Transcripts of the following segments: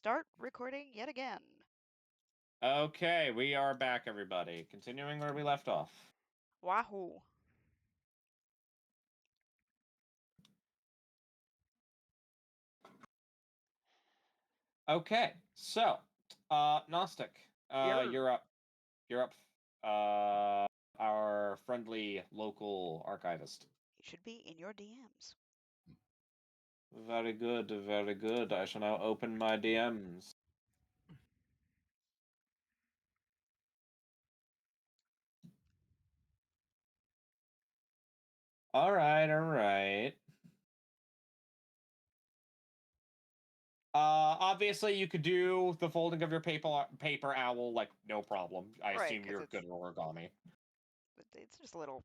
start recording yet again. Okay, we are back, everybody. Continuing where we left off. Wahoo. Okay, so, Gnostic, Yer. you're up. You're up. Our friendly local archivist. It should be in your DMs. Very good, very good. I shall now open my DMs. Alright, alright. Obviously you could do the folding of your paper owl, like, no problem. I Right, assume 'cause you're it's good at origami. just a little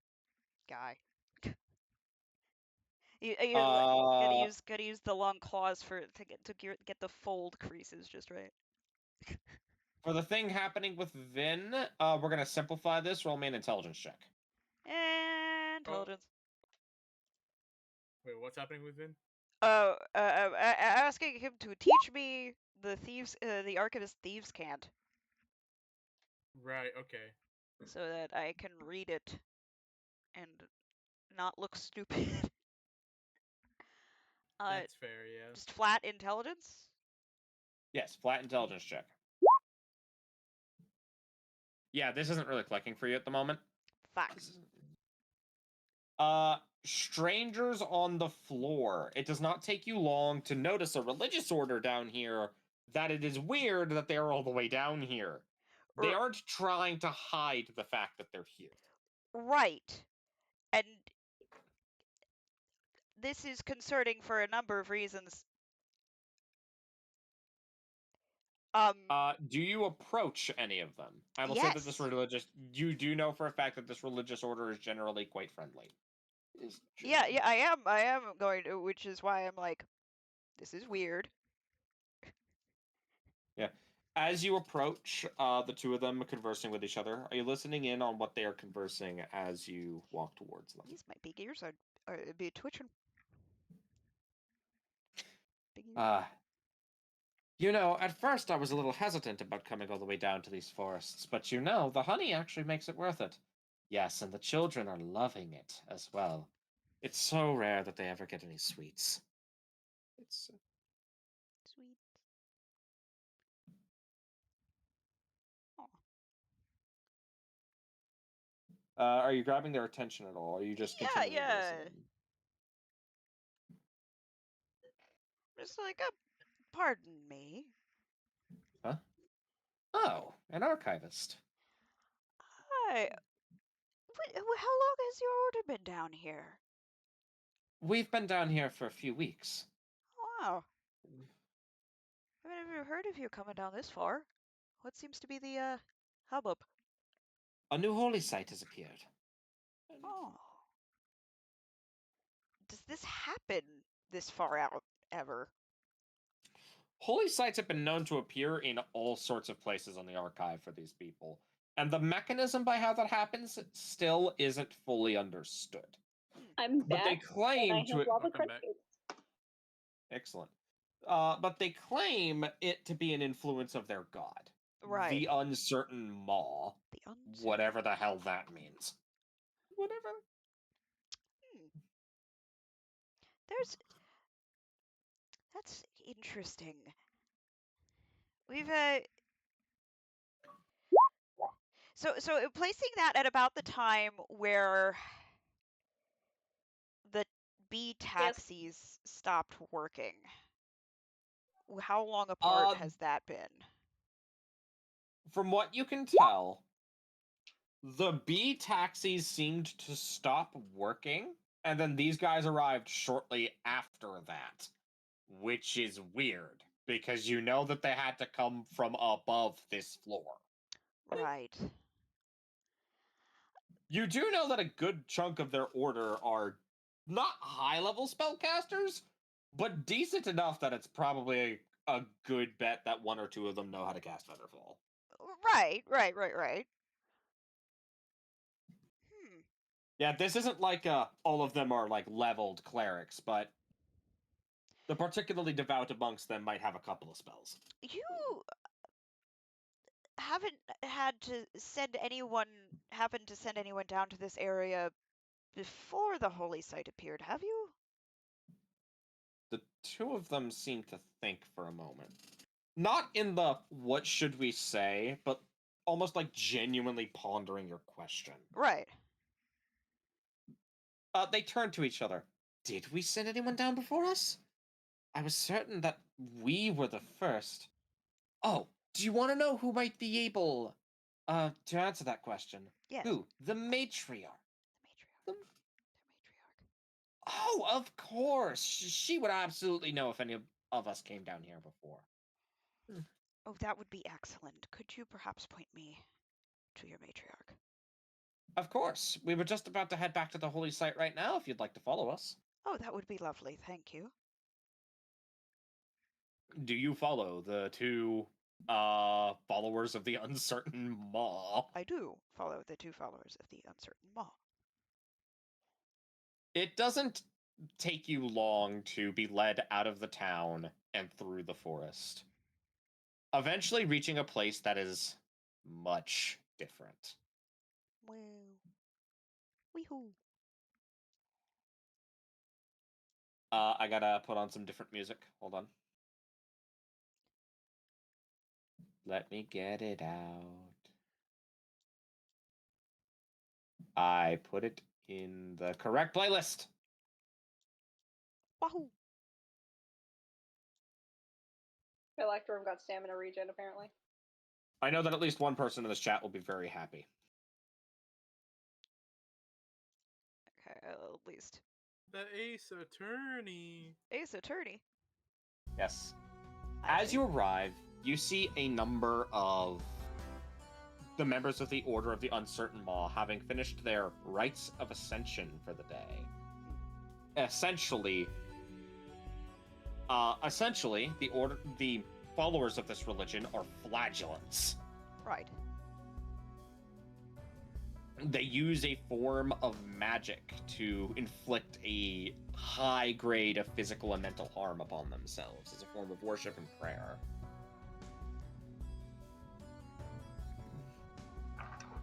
guy. You gotta use the long claws to get the fold creases just right. For the thing happening with Vin, we're gonna simplify this. Roll me an intelligence check. And intelligence. Wait, what's happening with Vin? Asking him to teach me the archivist thieves' cant, Right, okay. so that I can read it and not look stupid. That's fair, yeah. Just flat intelligence. Yes, flat intelligence check. Yeah, this isn't really clicking for you at the moment. Fuck. Strangers on the floor. It does not take you long to notice a religious order down here that it is weird that they're all the way down here. They aren't trying to hide the fact that they're here. Right. And this is concerning for a number of reasons. Do you approach any of them? I will say that this Yes. religious, you do know for a fact that this religious order is generally quite friendly. Yeah, I am going to, which is why I'm like, this is weird. Yeah. As you approach, the two of them conversing with each other, are you listening in on what they are conversing as you walk towards them? These my big ears are be twitching. Big ears. You know, at first I was a little hesitant about coming all the way down to these forests, but you know, the honey actually makes it worth it. Yes, and the children are loving it as well. It's so rare that they ever get any sweets. It's Sweet. Oh. Are you grabbing their attention at all? Or are you just continuing to listen? Just like pardon me. Huh? Oh, an archivist. Hi. How long has your order been down here? We've been down here for a few weeks. Wow. I've never heard of you coming down this far. What seems to be the hubbub? A new holy site has appeared. Oh. Does this happen this far out ever? Holy sites have been known to appear in all sorts of places on the archive for these people, and the mechanism by how that happens still isn't fully understood. I'm But back. they claim to it. back. Excellent. But they claim it to be an influence of their god. Right. The uncertain maw. Whatever the hell that means. Whatever. That's interesting. We've so placing that at about the time where the bee taxis stopped working. How long apart has that been? From what you can tell, the bee taxis seemed to stop working, and then these guys arrived shortly after that, which is weird, because you know that they had to come from above this floor. Right. You do know that a good chunk of their order are not high-level spellcasters, but decent enough that it's probably a good bet that one or two of them know how to cast Featherfall. Right. Yeah, this isn't like all of them are like leveled clerics, but The particularly devout amongst them might have a couple of spells. You haven't happened to send anyone down to this area before the holy site appeared, have you? The two of them seem to think for a moment. Not in the what should we say, but almost like genuinely pondering your question. Right. They turn to each other. Did we send anyone down before us? I was certain that we were the first. Oh, do you want to know who might be able to answer that question? Yes. Who? The matriarch. The matriarch. Oh, of course. She would absolutely know if any of us came down here before. Oh, that would be excellent. Could you perhaps point me to your matriarch? Of course. We were just about to head back to the holy site right now if you'd like to follow us. Oh, that would be lovely. Thank you. Do you follow the two followers of the uncertain maw? I do follow the two followers of the uncertain maw. It doesn't take you long to be led out of the town and through the forest, eventually reaching a place that is much different. Wow. Weehoo. I gotta put on some different music. Hold on. Let me get it out. I put it in the correct playlist. Wahoo. Electrum got stamina regen, apparently. I know that at least one person in this chat will be very happy. Okay, at least. The Ace Attorney. Ace Attorney. Yes. I As see. you arrive, you see a number of the members of the Order of the Uncertain Maw having finished their rites of ascension for the day. Essentially, the followers of this religion are flagellants. Right. They use a form of magic to inflict a high grade of physical and mental harm upon themselves as a form of worship and prayer.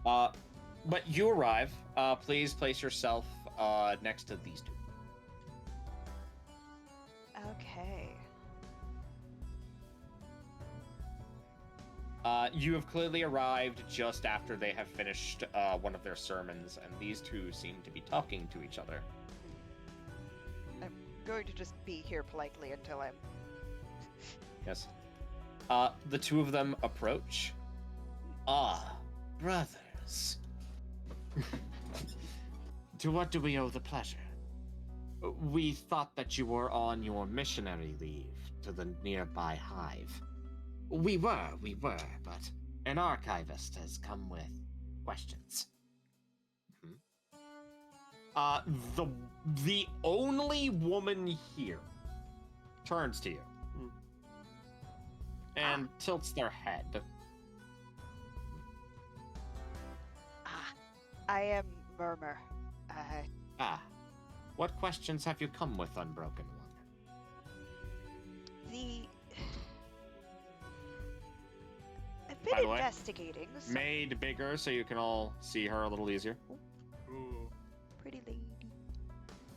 But you arrive. Please place yourself next to these two. Okay. You have clearly arrived just after they have finished one of their sermons, and these two seem to be talking to each other. I'm going to just be here politely until I'm... Yes. The two of them approach. Ah, brothers. To what do we owe the pleasure? We thought that you were on your missionary leave to the nearby hive. We were, but an archivist has come with questions. The only woman here turns to you and tilts their head. I am Murmur. What questions have you come with, Unbroken One? I've been By the way, investigating some Made bigger so you can all see her a little easier. Ooh. pretty lady.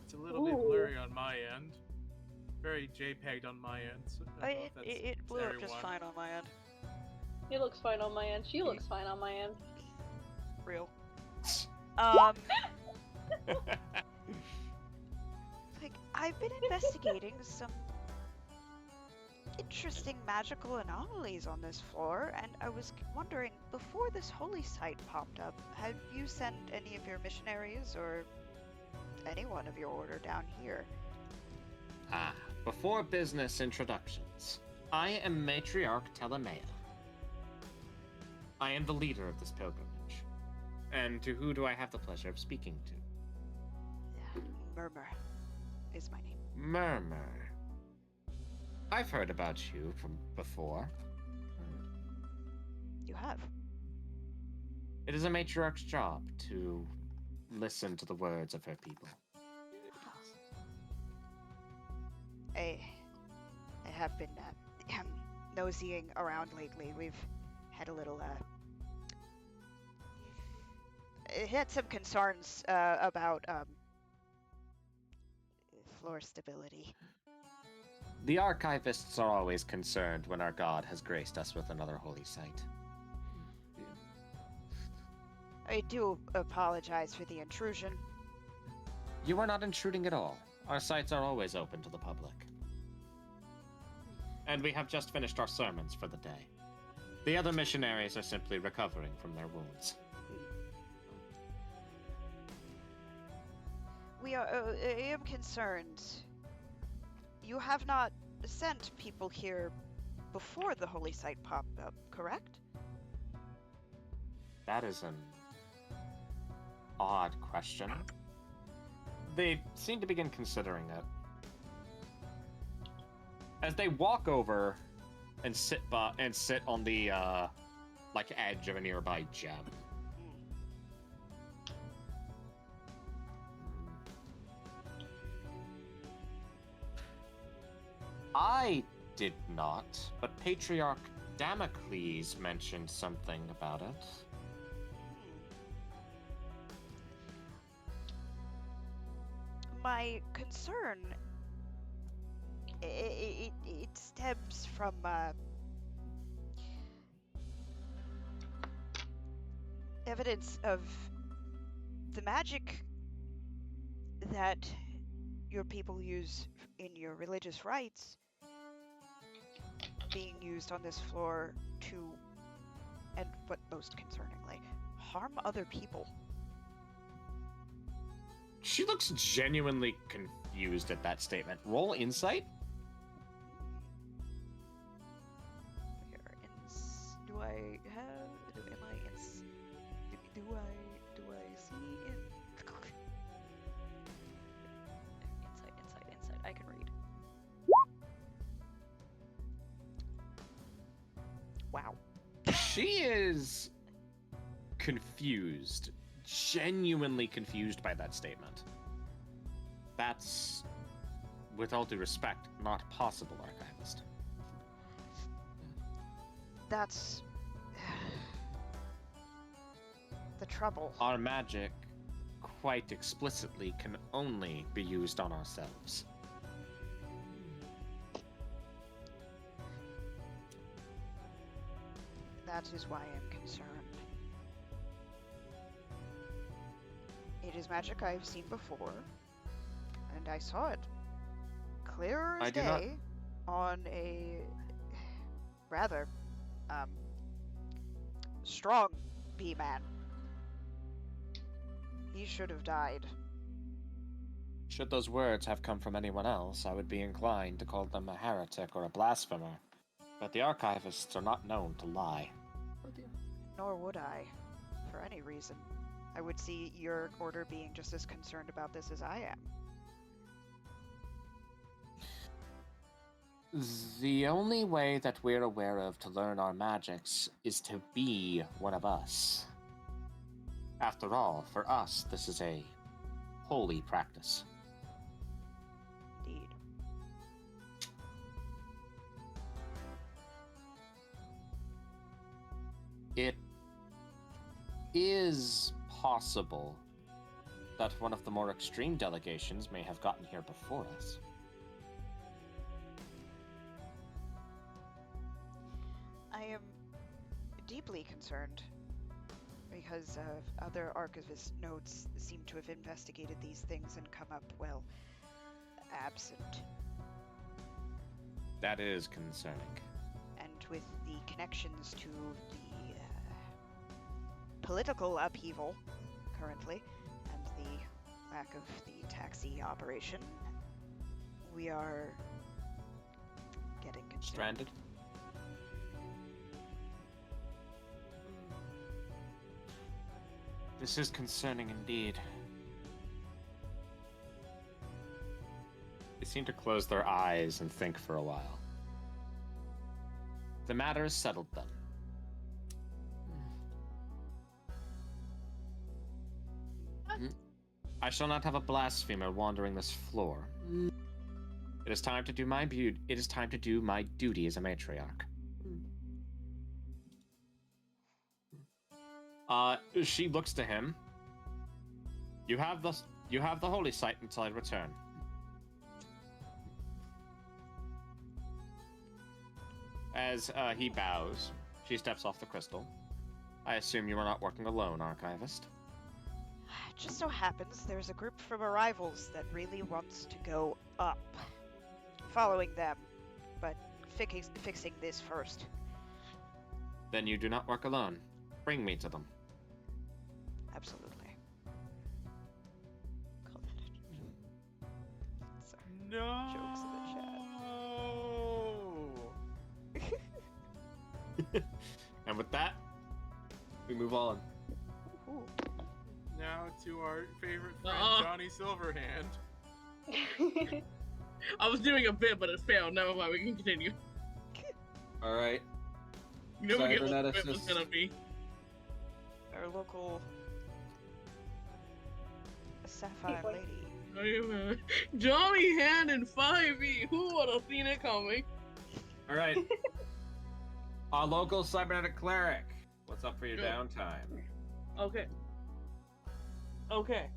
It's a little bit blurry on my end. Very JPEG'd on my end. So I don't know if that's It blew up just everyone. fine on my end. He looks fine on my end. She looks fine on my end. Real. Like, I've been investigating some interesting magical anomalies on this floor, and I was wondering, before this holy site popped up, have you sent any of your missionaries or anyone of your order down here? Before business introductions, I am Matriarch Telemea. I am the leader of this pilgrimage. And to who do I have the pleasure of speaking to? Murmur is my name. Murmur. I've heard about you from before. You have? It is a matriarch's job to listen to the words of her people. have been nosying around lately. We've had a little had some concerns about floor stability. The archivists are always concerned when our god has graced us with another holy site. I do apologize for the intrusion. You are not intruding at all. Our sites are always open to the public. And we have just finished our sermons for the day. The other missionaries are simply recovering from their wounds. I am concerned. You have not sent people here before the holy site popped up, correct? That is an odd question. They seem to begin considering it. As they walk over and sit on the edge of a nearby gem. I did not, but Patriarch Damocles mentioned something about it. My concern, it stems from evidence of the magic that your people use in your religious rites being used on this floor to, and what most concerningly, harm other people. She looks genuinely confused at that statement. Roll insight. Do I have? Am I in? Do I see in? Insight. I can read. Wow. She is confused. Genuinely confused by that statement. That's, with all due respect, not possible, Archivist. That's the trouble. Our magic, quite explicitly, can only be used on ourselves. That is why I'm concerned. It is magic I've seen before, and I saw it clear as day on a rather strong B-man. He should have died. Should those words have come from anyone else, I would be inclined to call them a heretic or a blasphemer. But the archivists are not known to lie. Nor would I, for any reason. I would see your order being just as concerned about this as I am. The only way that we're aware of to learn our magics is to be one of us. After all, for us, this is a holy practice. Indeed. It is possible that one of the more extreme delegations may have gotten here before us. I am deeply concerned because other archivist notes seem to have investigated these things and come up, well, absent. That is concerning. And with the connections to the political upheaval currently, and the lack of the taxi operation, we are getting concerned. Stranded? This is concerning indeed. They seem to close their eyes and think for a while. The matter is settled then. I shall not have a blasphemer wandering this floor. It is time to do my It is time to do my duty as a matriarch. She looks to him. You have the holy site until I return. As he bows, she steps off the crystal. I assume you are not working alone, Archivist. It just so happens there's a group from Arrivals that really wants to go up. Following them, but fixing this first. Then you do not work alone. Bring me to them. Absolutely. Call that Sorry. No. Jokes in the chat. And with that, we move on. Ooh. Now to our favorite friend, Johnny Silverhand. I was doing a bit, but it failed. Never mind, we can continue. All right. You know what the bit was Cyberneticist. gonna be. Our local sapphire Wait, lady. Johnny Hand and 5e. Who would have seen it coming? All right. Our local cybernetic cleric. What's up for your Good. downtime? Okay. Okay.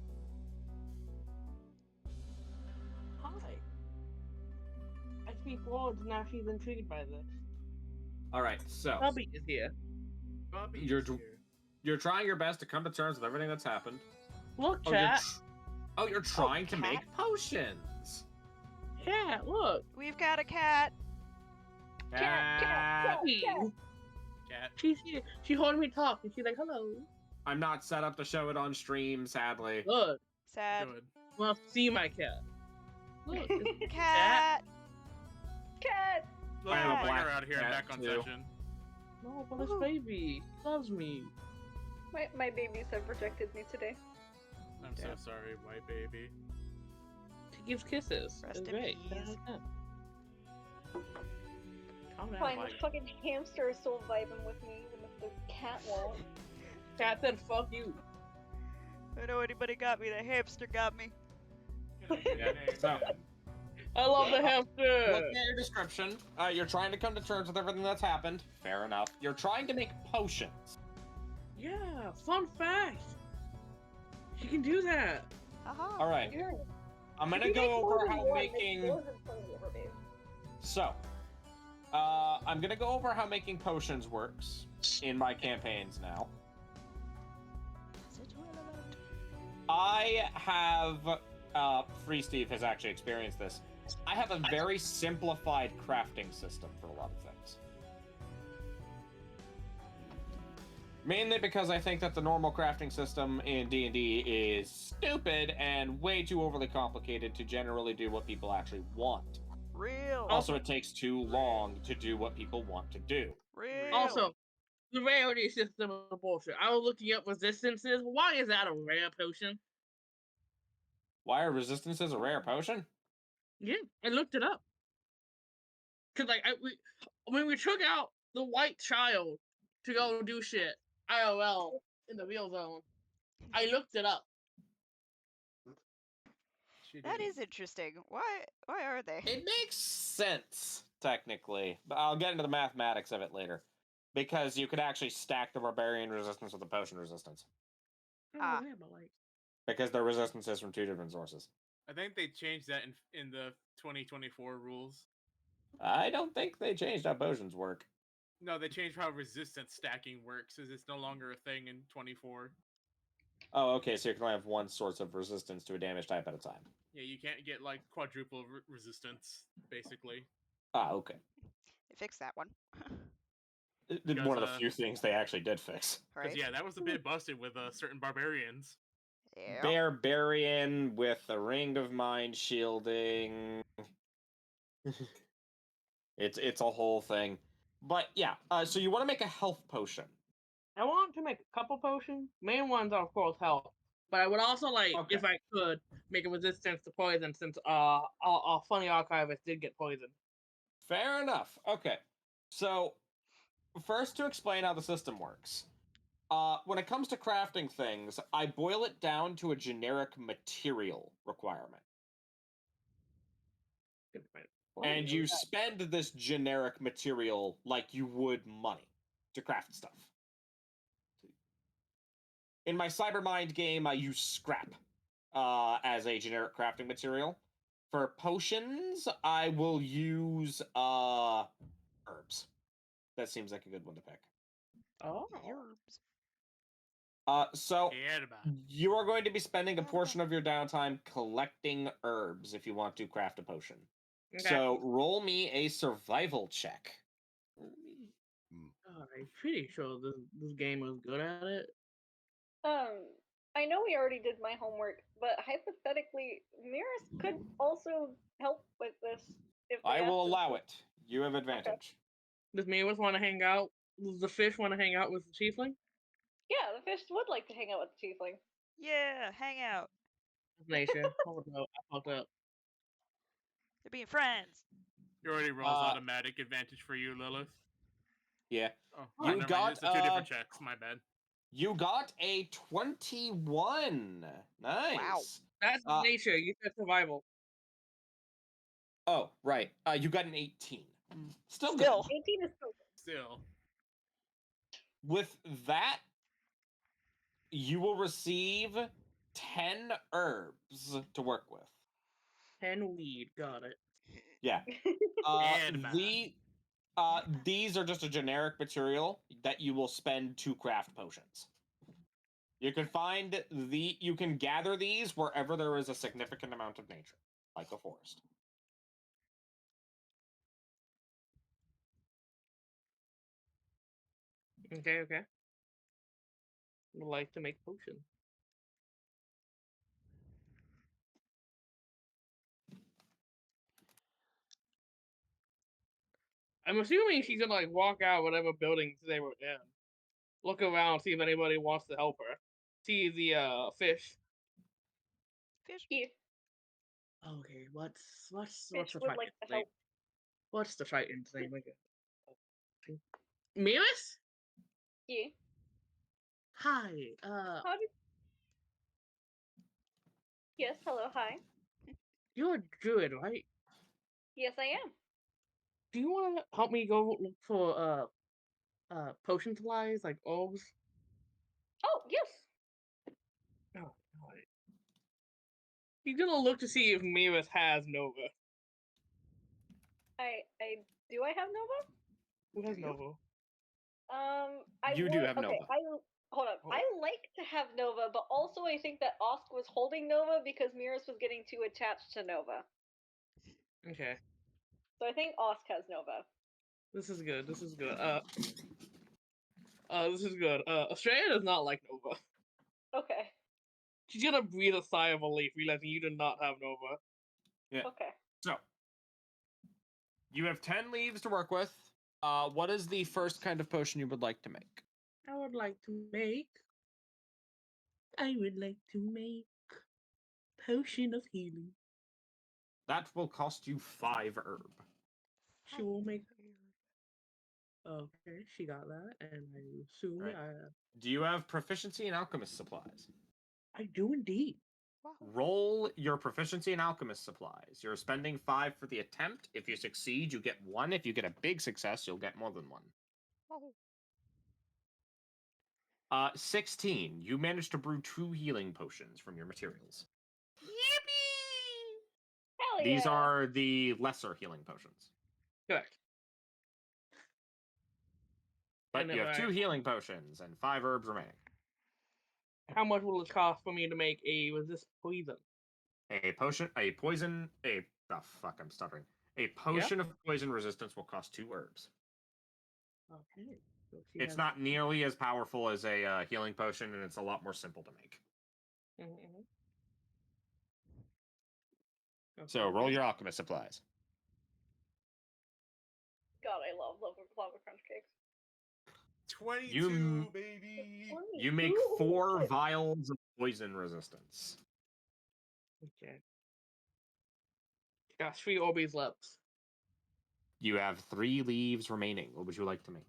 Hi. I speak words, now she's intrigued by this. All right. So Bubby is here. Bobby You're is d- here. you're trying your best to come to terms with everything that's happened. Look, Oh, chat. you're trying to cat? make potions. Cat, look. We've got a cat. Cat. Cat. She's here. She heard me talk, and she's like, hello. I'm not set up to show it on stream, sadly. Good. Sad. Good. Well, see my cat. Look. it's Cat. Cat! Look, I have a we're black out here and cat, back on too. session. No, but it's baby. She loves me. My babies have rejected me today. I'm so sorry, white baby. She gives kisses. Rest It's in great. peace. Calm down, Fine, Mike. the fucking hamster is still vibing with me, even if the cat won't. Cat said, fuck you. I know anybody got me. The hamster got me. Yeah, so, I love the looking hamster. at your description, you're trying to come to terms with everything that's happened. Fair enough. You're trying to make potions. Yeah, fun fact. She can do that. Haha. All right. Yeah. I'm gonna If you go make more over than how one, making. it wasn't funny ever, babe. So, I'm gonna go over how making potions works in my campaigns now. I have, Free Steve has actually experienced this. I have a very simplified crafting system for a lot of things. Mainly because I think that the normal crafting system in D&D is stupid and way too overly complicated to generally do what people actually want. Real. Also, it takes too long to do what people want to do. Real. Also, the rarity system is bullshit. I was looking up resistances. Why is that a rare potion? Why are resistances a rare potion? Yeah, I looked it up. Cause like when we took out the white child to go do shit IRL in the real zone, I looked it up. She That did. is interesting. Why are they? It makes sense, technically, but I'll get into the mathematics of it later. Because you could actually stack the barbarian resistance with the potion resistance. Ah. Yeah, but like, Because they're resistances from two different sources. I think they changed that in the 2024 rules. I don't think they changed how potions work. No, they changed how resistance stacking works, as it's no longer a thing in 24. Oh, okay, so you can only have one source of resistance to a damage type at a time. Yeah, you can't get like quadruple resistance, basically. Ah, okay. They fixed that one. Because, One of the few things they actually did fix. Because Right? yeah, that was a bit busted with certain barbarians. Yeah. Barbarian with a ring of mind shielding. It's a whole thing. But yeah, so you want to make a health potion. I want to make a couple potions. Main ones are of course health, but I would also like, Okay. if I could, make a resistance to poison since our funny archivist did get poisoned. Fair enough. Okay. So, first to explain how the system works. When it comes to crafting things, I boil it down to a generic material requirement. And you spend this generic material like you would money to craft stuff. In my Cybermind game, I use scrap as a generic crafting material. For potions, I will use herbs. That seems like a good one to pick. Oh. Herbs. So Herba. you are going to be spending a portion of your downtime collecting herbs if you want to craft a potion. Okay. So roll me a survival check. I'm pretty sure this game was good at it. I know we already did my homework, but hypothetically, Miras could also help with this if they I will asked him allow to. it. You have advantage. Does Miwas want to hang out? Does the fish want to hang out with the tiefling? Yeah, the fish would like to hang out with the tiefling. Yeah, hang out. Nature. Hold up. I fucked up. They're being friends. You already rolls automatic advantage for you, Lilith. Yeah. Oh, You never mind, got, it's the two different checks. My bad. You got a 21. Nice. Wow. That's nature. You said survival. Oh, right. You got an 18. Still good. 18 is still good. Still. With that, you will receive 10 herbs to work with. 10 weed. Got it. Yeah. And These are just a generic material that you will spend to craft potions. You can gather these wherever there is a significant amount of nature, like a forest. Okay. Would like to make potion. I'm assuming she's gonna like walk out whatever buildings they were in, look around, see if anybody wants to help her. See the fish. Fish. Yeah, Okay, what's fish the would fight like to name? help. What's the fighting name? Miras? Yeah. Hi. How did... Yes, hello, hi. You're a druid, right? Yes, I am. Do you want to help me go look for potion supplies like herbs? Oh, yes. Oh, God. He's gonna look to see if Miras has Nova. Do I have Nova? Who has Do you? Nova? You do have okay, Nova. Hold up. Oh. I like to have Nova, but also I think that Osk was holding Nova because Miras was getting too attached to Nova. Okay. So I think Osk has Nova. This is good. This is good. This is good. Australia does not like Nova. Okay. She's gonna breathe a sigh of relief, realizing you do not have Nova. Yeah. Okay. So, you have 10 leaves to work with. What is the first kind of potion you would like to make? I would like to make potion of healing. That will cost you 5 herb. She will make. Okay, she got that, and I assume Right. Do you have proficiency in alchemist supplies? I do indeed. Wow. Roll your proficiency in alchemist supplies. You're spending 5 for the attempt. If you succeed, you get 1. If you get a big success, you'll get more than 1. Oh. 16. You managed to brew 2 healing potions from your materials. Yippee! Hell These yeah. are the lesser healing potions. Correct. But you have 2 healing potions and 5 herbs remaining. How much will it cost for me to make a resist poison? A potion of poison resistance will cost 2 herbs. Okay. So It's not nearly as powerful as a healing potion, and it's a lot more simple to make. Mm-hmm. Okay. So roll your alchemist supplies. God, I love lava crunch cakes. 22, baby. You make 4 vials of poison resistance. Okay. Got 3 Orbeez left. You have 3 leaves remaining. What would you like to make?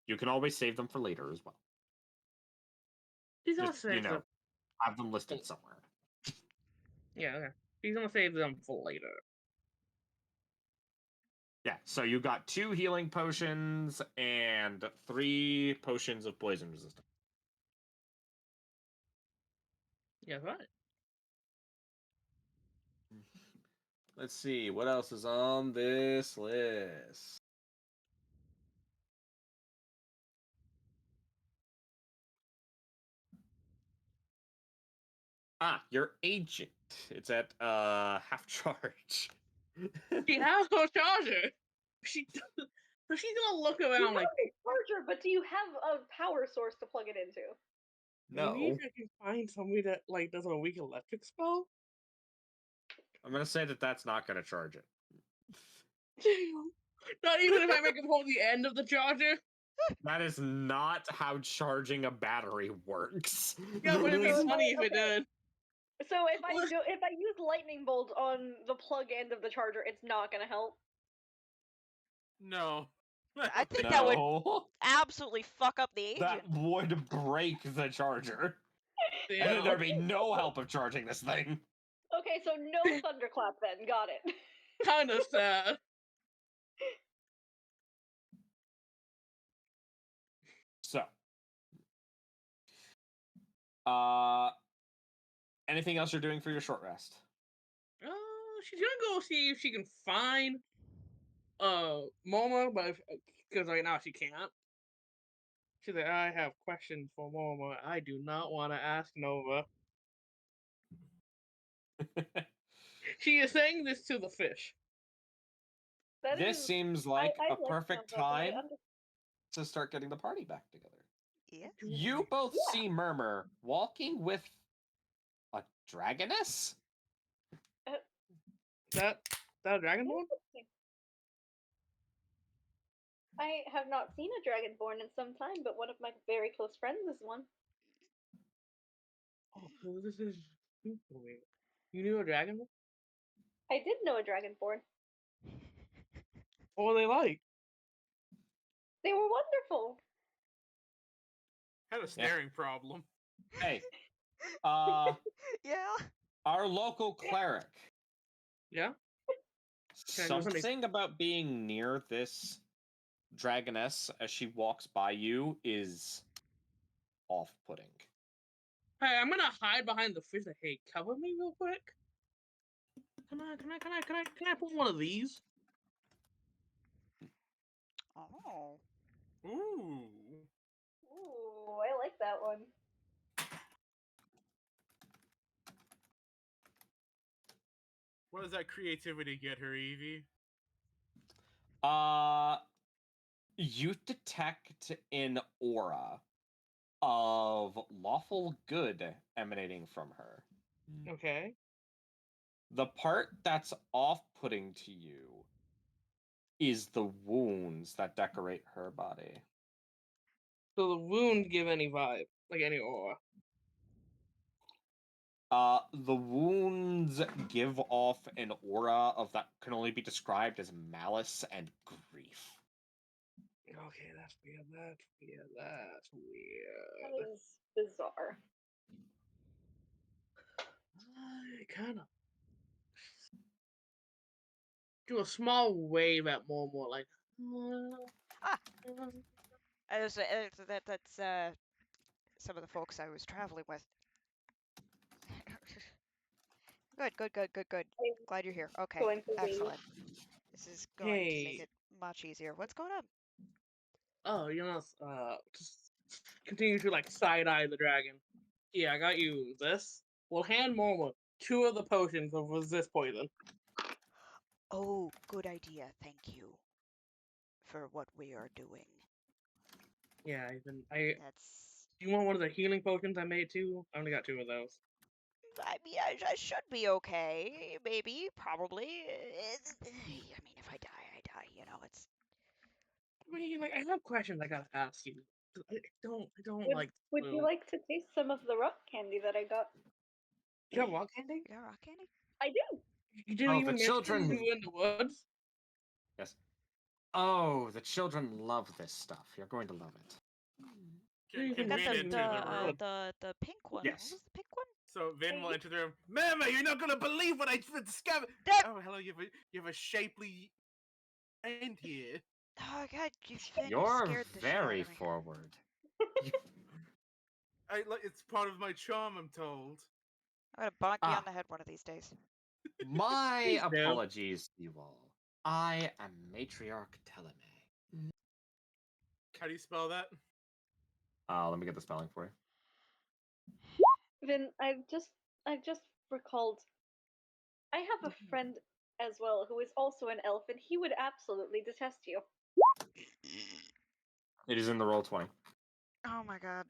You can always save them for later as well. These are Just, have them listed somewhere. Yeah, okay. He's gonna save them for later. Yeah, so you got 2 healing potions and 3 potions of poison resistance. Yeah, right. Let's see, what else is on this list? Ah, your agent. It's at half charge. She has no charger. She so she's gonna look You around have like a charger, but do you have a power source to plug it into? maybe No. if I can find somebody that like does a weak electric spell. I'm gonna say that that's not gonna charge it. Not even if I make him hold the end of the charger. That is not how charging a battery works. Yeah, but it'd be So, funny if it okay. did. So if I use lightning bolt on the plug end of the charger, it's not gonna help. No. I think that would No, absolutely fuck up the agent. that would break the charger. And Yeah. then there'd be no help of charging this thing. Okay, so no thunderclap then. Got it. Kind of sad. So, anything else you're doing for your short rest? She's gonna go see if she can find Momo, but because right now she can't. She's like, I have questions for Momo. I do not want to ask Nova. She is saying this to the fish. That This is- seems like I a like perfect Nova, but I time to start getting the party back together. Yes. You both Yeah. see Murmur walking with a dragoness? That a dragonborn? I have not seen a dragonborn in some time, but one of my very close friends is one. Oh, so this is new for me. You knew a dragonborn? I did know a dragonborn. What were they like? They were wonderful. Had a staring problem. Hey, Yeah. our local cleric. Yeah? Can I do something? Something about being near this dragoness as she walks by you is off-putting. Hey, I'm gonna hide behind the fish. Like, hey, cover me real quick. Can I pull one of these? Oh. Ooh. Ooh, I like that one. What does that creativity get her, Evie? You detect an aura of lawful good emanating from her. Okay. The part that's off-putting to you is the wounds that decorate her body. So the wound give any vibe, like any aura. The wounds give off an aura of that can only be described as malice and grief. Okay, that's weird. That's weird. That's That weird. is bizarre. I kind of do a small wave at Momo, like. Ah. That's some of the folks I was traveling with. Good. Glad you're here. Okay, Going to leave. excellent. This is going to make Hey. it much easier. What's going on? Oh, just continue to like side eye the dragon. Yeah, I got you this. We'll hand Momo 2 of the potions of resist poison. Oh, good idea. Thank you for what we are doing. Yeah, That's. Do you want one of the healing potions I made too? I only got 2 of those. I mean, I should be okay. Maybe, probably. I mean, if I die, I die. You know, it's. I mean, like, I have questions I gotta ask you. I don't Would you food. like to taste some of the rock candy that I got? You have rock candy? You got rock candy? I do. You didn't Oh, even the mention children- you were in the woods? Yes. Oh, the children love this stuff. You're going to love it. You Can got Got read into the room. the pink one. Yes. What was the pink one? So Vin will enter the room. Mama, you're not gonna believe what I discovered. That- Oh, hello. You have a shapely friend here. Oh god, Finn, you You're scared the shit out very of me. forward. It's part of my charm, I'm told. I'm gonna bonk you Ah. on the head one of these days. My Please do. apologies to you all. I am Matriarch Teleme. How do you spell that? Let me get the spelling for you. Vin, I've just recalled. I have a friend as well who is also an elf, and he would absolutely detest you. It is in the roll 20. Oh my god.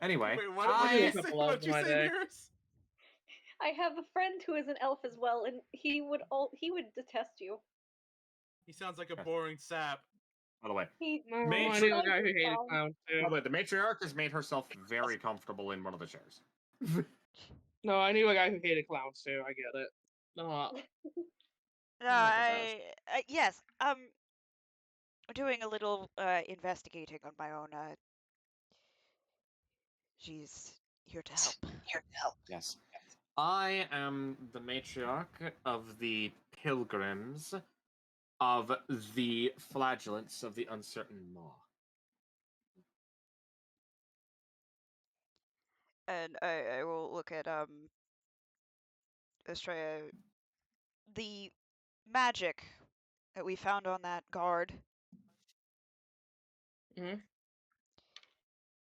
Anyway, Wait, what I did do a you say? couple What of did you my say, day. Mirrors? I have a friend who is an elf as well, and he would detest you. He sounds like a boring sap. by the way, He No, I Matriarch- knew a guy who hated clowns by too. the way, the matriarch has made herself very comfortable in one of the chairs. No, I knew a guy who hated clowns too. I get it. No, No, not the best. yes, doing a little investigating on my own. She's here to help. Yes. I am the matriarch of the pilgrims of the flagellants of the uncertain maw. And I will look at Estrella. The magic that we found on that guard Mhm.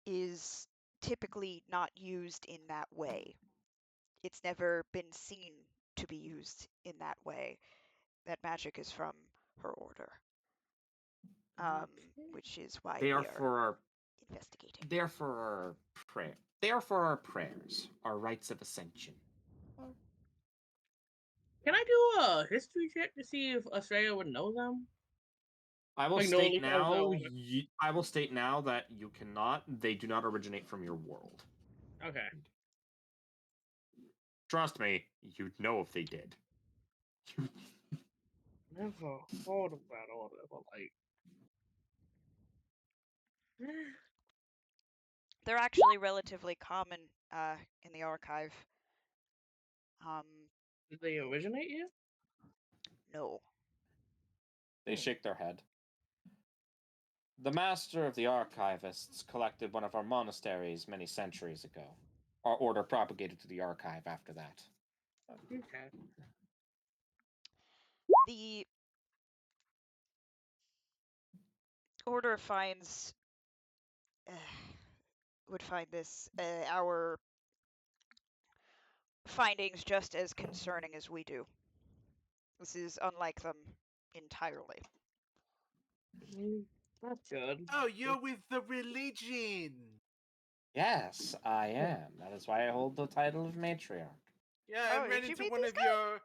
is typically not used in that way. It's never been seen to be used in that way. That magic is from her order, which is why They we are are for our investigating. they are for our prayer. They are for our prayers, our rites of ascension. Can I do a history check to see if Australia would know them? I will Like, no, state look, now. no. I will state now that you cannot. They do not originate from your world. Okay. Trust me, you'd know if they did. Never thought of that order, but like. They're actually relatively common in the archive. Did they originate here? No. They shake their head. The master of the archivists collected one of our monasteries many centuries ago. Our order propagated to the archive after that. Okay. The order finds would find this our findings just as concerning as we do. This is unlike them entirely. That's good. Oh, you're with the religion. Yes, I am. That is why I hold the title of matriarch. Yeah, Oh, I ran did you into meet one these of guys? your.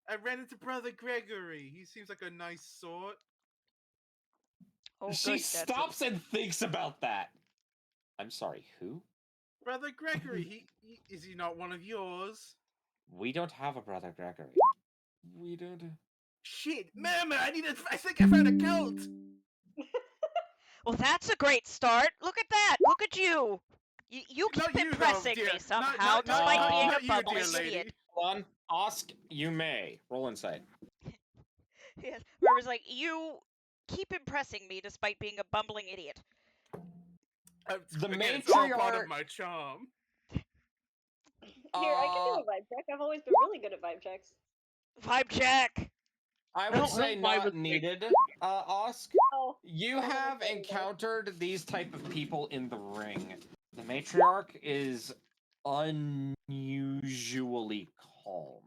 I ran into Brother Gregory. He seems like a nice sort. Oh, She good. That's stops and thinks about that. I'm sorry, who? Brother Gregory. He is he not one of yours? We don't have a brother Gregory. We don't. Shit, Mama! I think I found a cult. Well, that's a great start. Look at that. Look at you. You Not keep you, though, impressing dear. me somehow, Not- despite being not a you, bumbling dear lady. idiot. Hold on. Ask, you may. Roll insight. Yes. River's like, you keep impressing me despite being a bumbling idiot. The Again, it's all part matriarch- of my charm. Here, I can do a vibe check. I've always been really good at vibe checks. Vibe check. I don't- would I say don't vibe not with, like- needed, Osk. Oh, You I don't have know. encountered these type of people in the ring. The matriarch is unusually calm.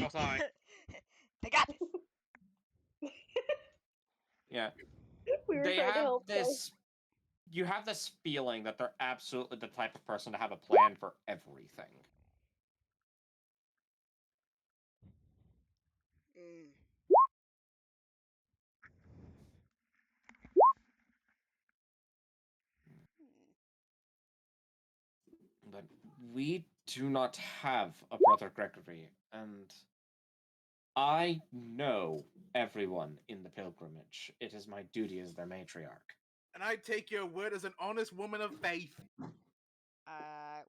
Oh, sorry. They got this. Yeah. We were They trying to have help. this. You have this feeling that they're absolutely the type of person to have a plan for everything. Mm. But we do not have a brother Gregory, and I know everyone in the pilgrimage. It is my duty as their matriarch. And I take your word as an honest woman of faith.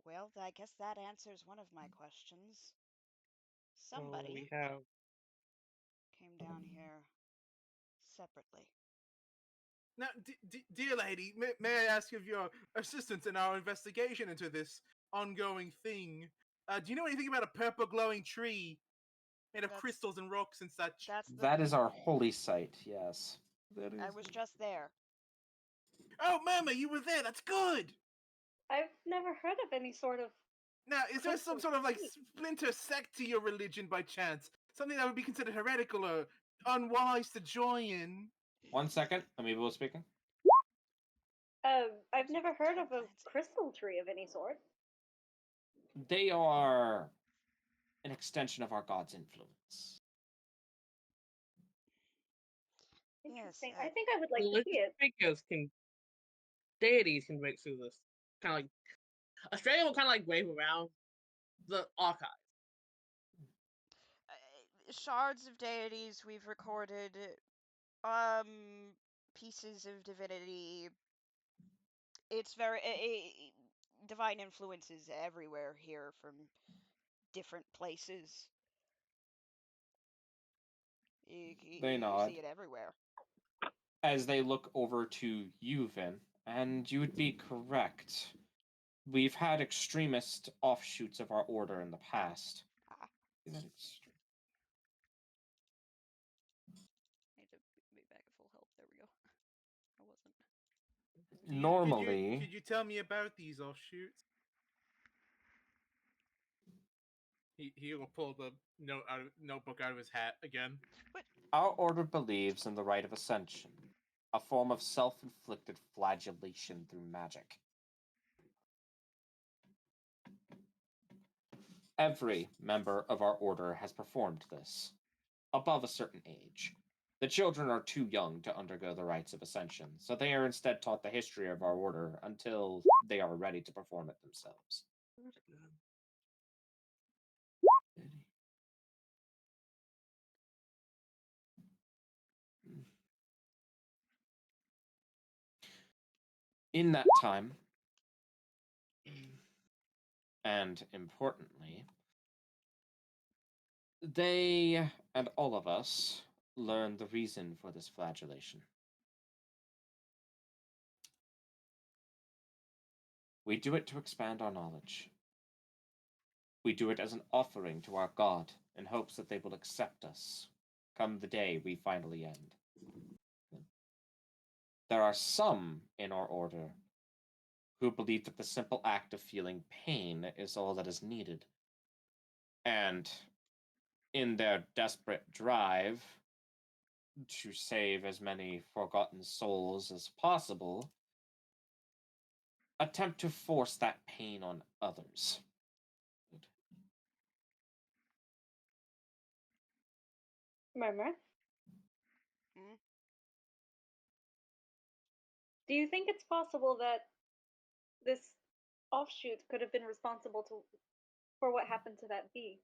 Well, I guess that answers one of my questions. So Somebody we have. came down here separately. Now, dear lady, may I ask of your assistance in our investigation into this ongoing thing? Do you know anything about a purple glowing tree made of crystals and rocks and such? That is our holy site, yes. That is... I was just there. Oh, Mama, you were there. That's good. I've never heard of any sort of. Now, is there some sort of like splinter sect to your religion by chance? Something that would be considered heretical or unwise to join in? 1 second, Amiibo speaking. I've never heard of a crystal tree of any sort. They are an extension of our god's influence. Interesting. Yes, I think I would like to see it. Figures can. Deities can break through this. Kind of like. Australia will kind of like wave around the archive. Shards of deities we've recorded, pieces of divinity. It's very divine influences everywhere here from different places. They You nod see it everywhere. as they look over to you, Vin, and you would be correct. We've had extremist offshoots of our order in the past. Need to be back at full health. There we go. I wasn't. Normally, Could you tell me about these offshoots? He will pull the notebook out of his hat again. our order believes in the rite of ascension, a form of self-inflicted flagellation through magic. Every member of our order has performed this, above a certain age. The children are too young to undergo the rites of ascension, so they are instead taught the history of our order until they are ready to perform it themselves. In that time, and importantly, they and all of us learn the reason for this flagellation. We do it to expand our knowledge. We do it as an offering to our God in hopes that they will accept us come the day we finally end. There are some in our order who believe that the simple act of feeling pain is all that is needed. And in their desperate drive to save as many forgotten souls as possible, attempt to force that pain on others. Murmur? Hmm? Do you think it's possible that this offshoot could have been responsible for what happened to that bee?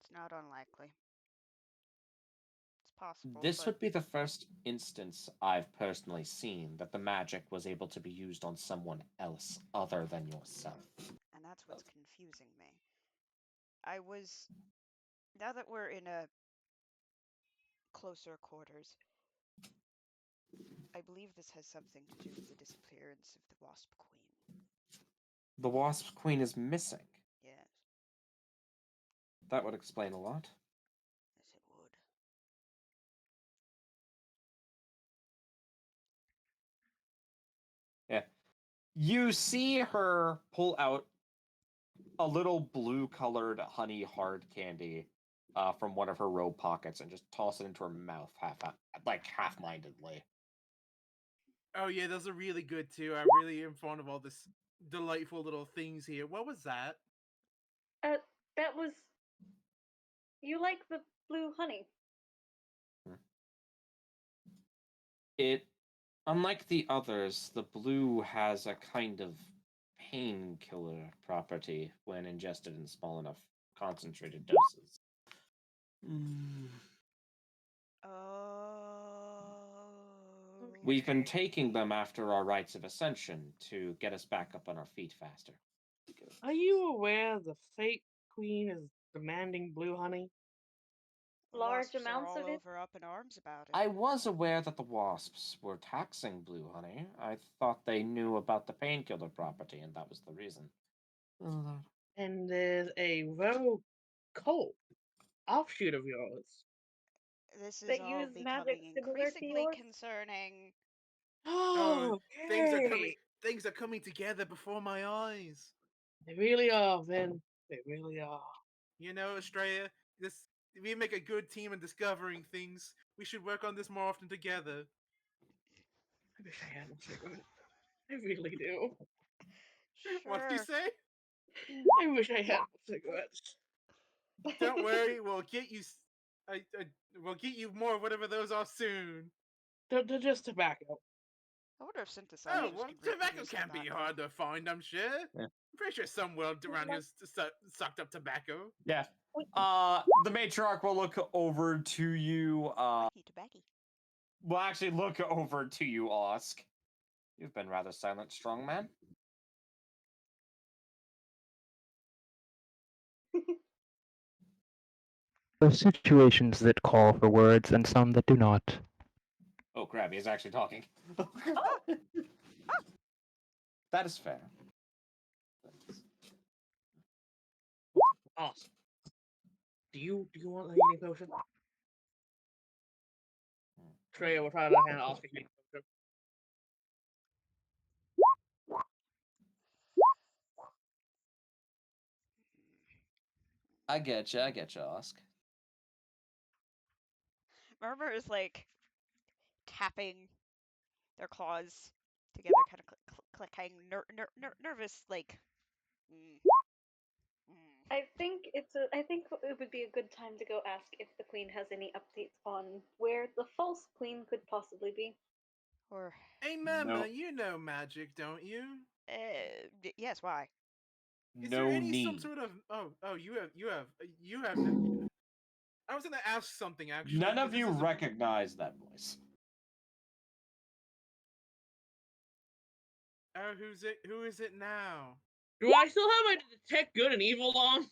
It's not unlikely. It's possible. This but would be the first instance I've personally seen that the magic was able to be used on someone else other than yourself. And that's what's confusing me. Now that we're in a closer quarters, I believe this has something to do with the disappearance of the Wasp Queen. The Wasp Queen is missing. Yes. That would explain a lot. Yes, it would. Yeah. You see her pull out a little blue-colored honey hard candy from one of her robe pockets and just toss it into her mouth half-mindedly. Oh yeah, those are really good too. I really am fond of all this delightful little things here. What was that? That was. You like the blue honey? Unlike the others, the blue has a kind of painkiller property when ingested in small enough concentrated doses. Oh. We've been Okay. taking them after our rites of ascension to get us back up on our feet faster. Are you aware the fake queen is demanding blue honey? Large Wasps are amounts all of it? over up in arms about it. I was aware that the wasps were taxing blue honey. I thought they knew about the painkiller property, and that was the reason. And there's a rogue cult offshoot of yours. This is That all use magic becoming similar to increasingly yours? concerning. Oh, Oh, things are okay. coming. Things are coming together before my eyes. They really are, Vin. They really are. You know, Estrella, this we make a good team in discovering things. We should work on this more often together. I wish I had a cigarette. I really do. What did you Sure. say? I wish I had cigarettes. Don't worry, we'll get you. We'll get you more of whatever those are soon. They're just tobacco. I wonder if Oh, synthesizers well, can tobacco reproduce can't be tobacco. hard to find, I'm sure. Yeah. I'm pretty sure some world around here's sucked up tobacco. Yeah. The matriarch will look over to you. Wacky tobacco. Will actually look over to you, Osk. You've been rather silent, strong man. There are situations that call for words and some that do not. Oh crap, he's actually talking. Oh. That is fair. Awesome. Do you want a healing potion? Treya will try to hand Oscar a healing potion. I get you, Osk. Murmur is like tapping their claws together, kind of clicking, nervous, like. Mm, mm. I think it would be a good time to go ask if the queen has any updates on where the false queen could possibly be. Or, Hey, Mama, No. you know magic, don't you? yes, why? Is there No any some need. sort of you have no, I was gonna ask something actually. None of this you is a- recognize that voice. Oh, who is it now? Do I still have my detect good and evil on?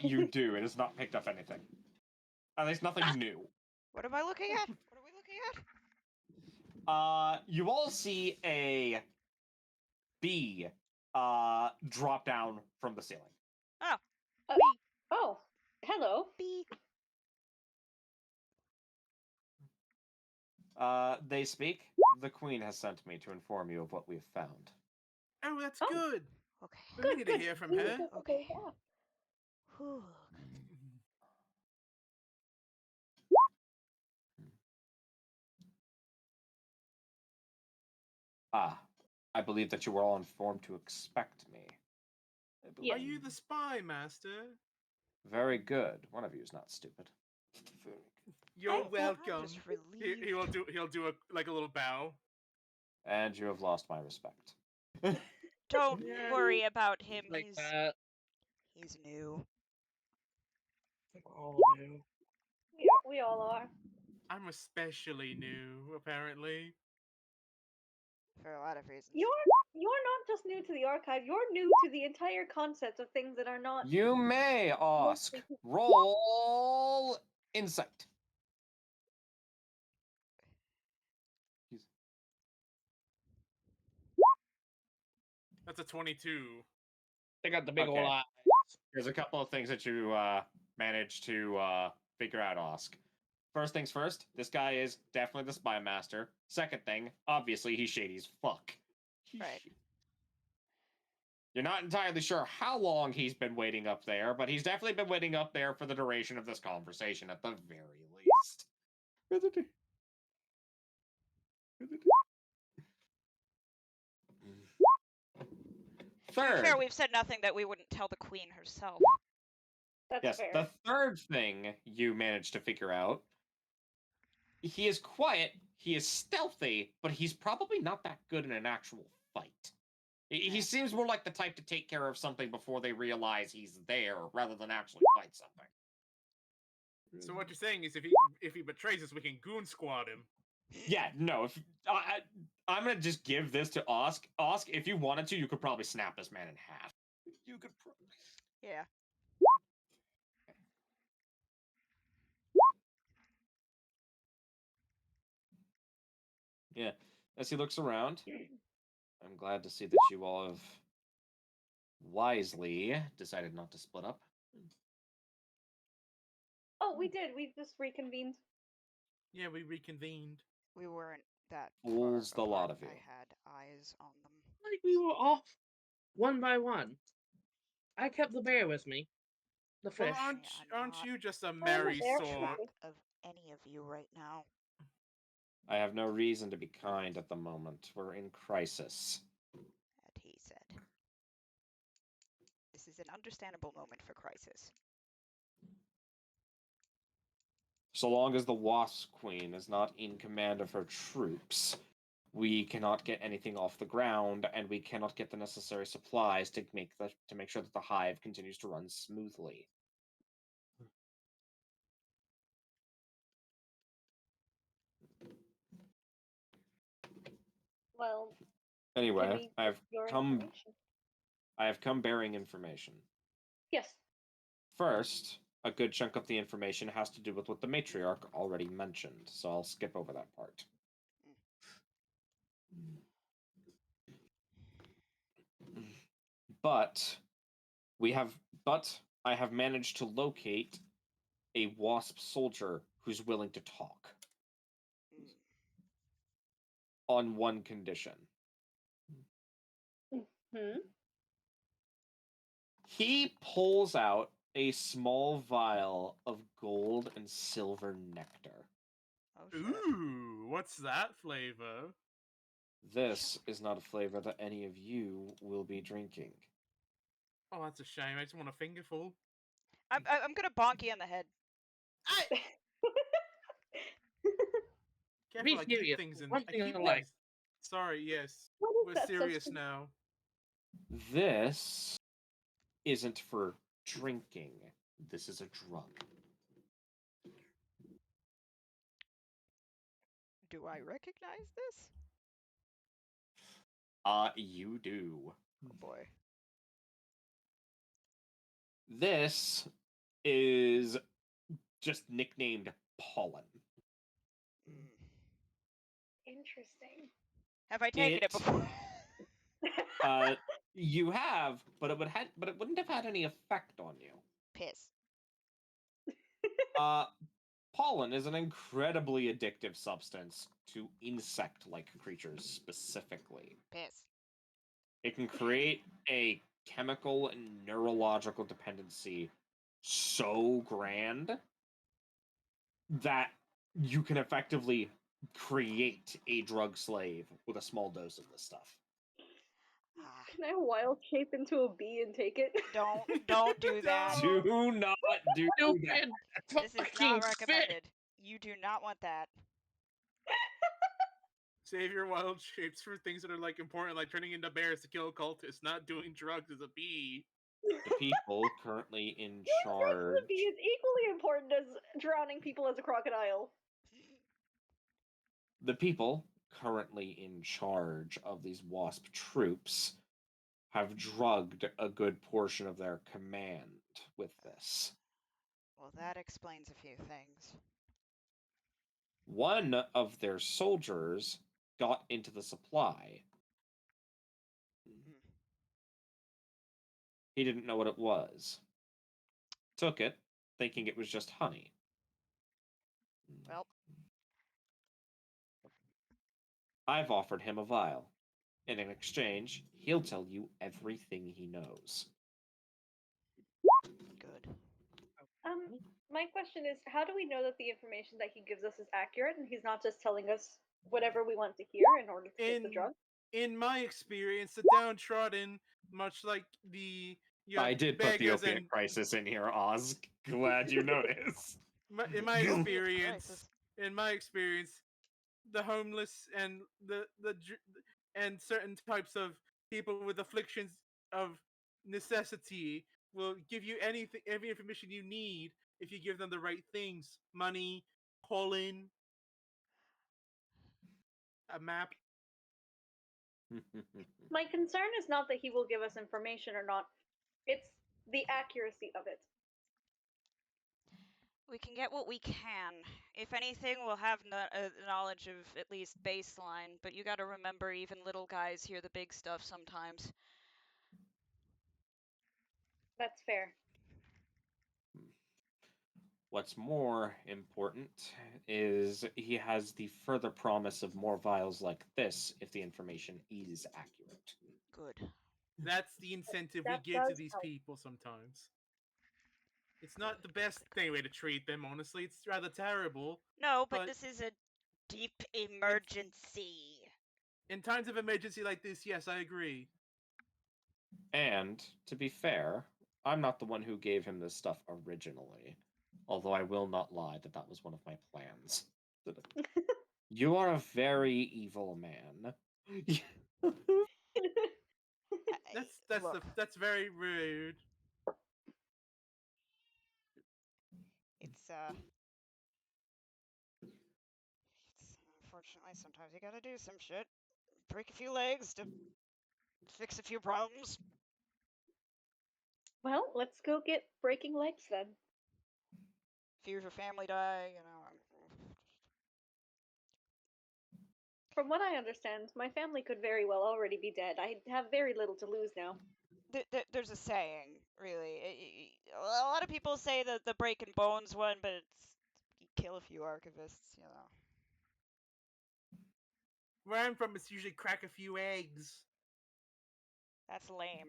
You do. It has not picked up anything. At least nothing new. What am I looking at? What are we looking at? You all see a bee drop down from the ceiling. Oh, Uh, bee, Oh, hello. bee. They speak. The queen has sent me to inform you of what we've found. Oh, that's Oh. good. Okay. We Good, need to good. hear from We her. need to- Okay. yeah. Whew. I believe that you were all informed to expect me. Yeah. Are you the spy master? Very good. One of you is not stupid. Very good. You're I'm welcome. just relieved. He'll do a little bow. And you have lost my respect. Don't Yeah, worry about him. like that. He's new. We're all new. We all are. I'm especially new, apparently. For a lot of reasons. You're not just new to the archive. You're new to the entire concept of things that are not. You may ask. Roll insight. That's a 22. They got the big Okay. old eyes. There's a couple of things that you managed to figure out, Osk. First things first, this guy is definitely the spy master. Second thing, obviously he's shady as fuck. Right. You're not entirely sure how long he's been waiting up there, but he's definitely been waiting up there for the duration of this conversation at the very least. To be fair, Third, we've said nothing that we wouldn't tell the queen herself. That's yes, fair. the third thing you managed to figure out, he is quiet, he is stealthy, but he's probably not that good in an actual fight. He seems more like the type to take care of something before they realize he's there, rather than actually fight something. So what you're saying is, if he betrays us, we can goon squad him. Yeah, no. If I'm gonna just give this to Osk. Osk, if you wanted to, you could probably snap this man in half. You could. Yeah. Yeah. As he looks around, I'm glad to see that you all have wisely decided not to split up. Oh, we did. We just reconvened. Yeah, we reconvened. We weren't that Fools far the lot apart. of you. I had eyes on them. Like we were off one by one. I kept the bear with me. The Well, fish. aren't not you just a the merry bear sort? tried. Of any of you right now. I have no reason to be kind at the moment. We're in crisis. That he said. This is an understandable moment for crisis. So long as the Wasp Queen is not in command of her troops, we cannot get anything off the ground, and we cannot get the necessary supplies to make sure that the hive continues to run smoothly. Well, can Anyway, we get your information? I have come bearing information. Yes. First, a good chunk of the information has to do with what the matriarch already mentioned, so I'll skip over that part. But I have managed to locate a Wasp soldier who's willing to talk on one condition. Hmm. He pulls out a small vial of gold and silver nectar. Oh shit. Ooh, what's that flavor? This is not a flavor that any of you will be drinking. Oh, that's a shame. I just want a fingerful. I'm gonna bonk you on the head. I careful. Be I keep serious. things in. One I thing keep in life. things. Sorry. Yes, What is we're that serious substance? now. This isn't for drinking. This is a drug. Do I recognize this? You do. Oh boy. This is just nicknamed pollen. Mm. Interesting. Have I taken it It before? You have, but it wouldn't have had any effect on you. Piss. Pollen is an incredibly addictive substance to insect-like creatures specifically. Piss. It can create a chemical and neurological dependency so grand that you can effectively create a drug slave with a small dose of this stuff. Ah, Can I wild shape into a bee and take it? don't do that. Don't. Do not do that. Stupid This is fucking not fish. recommended. You do not want that. Save your wild shapes for things that are like important, like turning into bears to kill cultists, not doing drugs as a bee. The people currently in Doing drugs charge. as a bee is equally important as drowning people as a crocodile. The people currently in charge of these Wasp troops have drugged a good portion of their command with this. Well, that explains a few things. One of their soldiers got into the supply. Mm. He didn't know what it was. Took it, thinking it was just honey. Well, I've offered him a vial. In exchange, he'll tell you everything he knows. good. My question is, how do we know that the information that he gives us is accurate and he's not just telling us whatever we want to hear in order to get the drug? In my experience, the downtrodden, much like the I did put the beggars opiate and crisis in here, Oz. Glad you noticed. in my Opiate experience, crisis. the homeless and and certain types of people with afflictions of necessity will give you every information you need if you give them the right things: money, call in, a map. My concern is not that he will give us information or not, it's the accuracy of it. We can get what we can. If anything, we'll have knowledge of at least baseline, but you gotta remember, even little guys hear the big stuff sometimes. That's fair. What's more important is he has the further promise of more vials like this if the information is accurate. Good. That's the incentive we That give to does these help. people sometimes. It's not the best way to treat them, honestly. It's rather terrible. No, but But- this is a deep emergency. In times of emergency like this, yes, I agree. And, to be fair, I'm not the one who gave him this stuff originally. Although I will not lie that that was one of my plans. You are a very evil man. Look, That's very rude. it's unfortunately sometimes you gotta do some shit. Break a few legs to fix a few problems. Well, let's go get breaking legs then. Fear your family die, From what I understand, my family could very well already be dead. I have very little to lose now. There's a saying, really. A lot of people say the breaking bones one, but it's you kill a few archivists. Where I'm from, it's usually crack a few eggs. That's lame.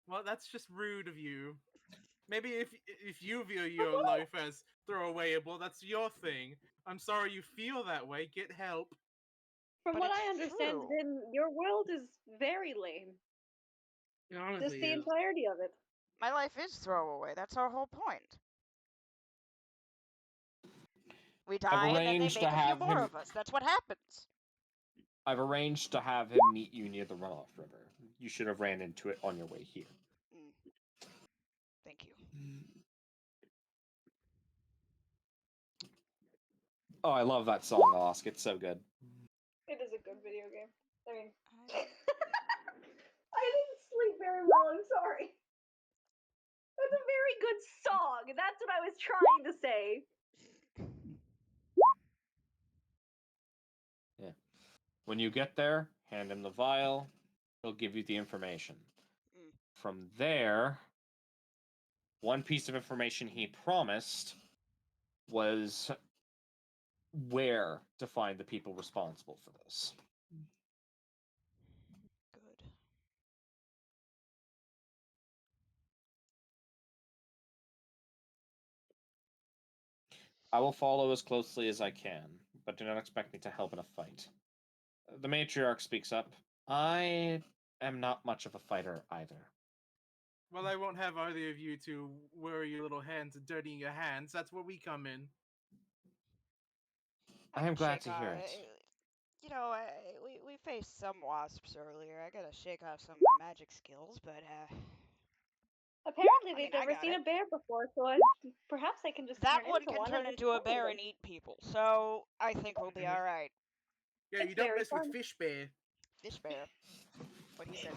Well, that's just rude of you. Maybe if you view your life as throwawayable, that's your thing. I'm sorry you feel that way. Get help. From But what it's I understand, true. then your world is very lame. Honestly, Just the is. entirety of it. My life is throwaway. That's our whole point. We die, and then they arranged to make a few have more him- of us. That's what happens. I've arranged to have him meet you near the runoff river. You should have ran into it on your way here. Thank you. Oh, I love that song, Osk. It's so good. It is a good video game. I mean, I didn't sleep very well. I'm sorry. That's a very good song. That's what I was trying to say. Yeah. When you get there, hand him the vial. He'll give you the information. Mm. From there, one piece of information he promised was where to find the people responsible for this. Good. I will follow as closely as I can, but do not expect me to help in a fight. The matriarch speaks up. I am not much of a fighter either. Well, I won't have either of you to worry your little hands and dirtying your hands. That's where we come in. I am glad to Shake hear off- it. we faced some wasps earlier. I gotta shake off some of my magic skills, but Apparently, I they've mean, I never got seen it. a bear before, so perhaps I can just that turn one into can one turn and just into a follow bear them. and eat people. So I think we'll be all right. Yeah, It's you don't very mess fun. with fish bear. Fish bear. What he said.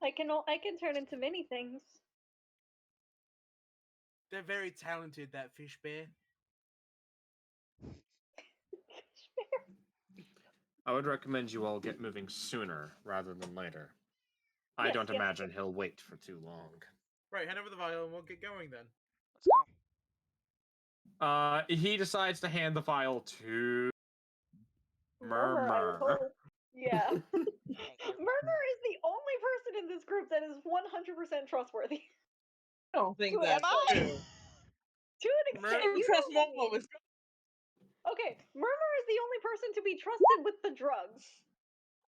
I can turn into many things. They're very talented, that fish bear. I would recommend you all get moving sooner rather than later. I Yes, don't yes, imagine he'll wait for too long. Right, hand over the vial and we'll get going then. Let's go. He decides to hand the vial to Murmur, I would Murmur. hope. Yeah. Thank you. Murmur is the only person in this group that is 100% trustworthy. I don't think To that's Am I? true. To an extent, I you trust know Momo me. with Okay, Murmur is the only person to be trusted with the drugs.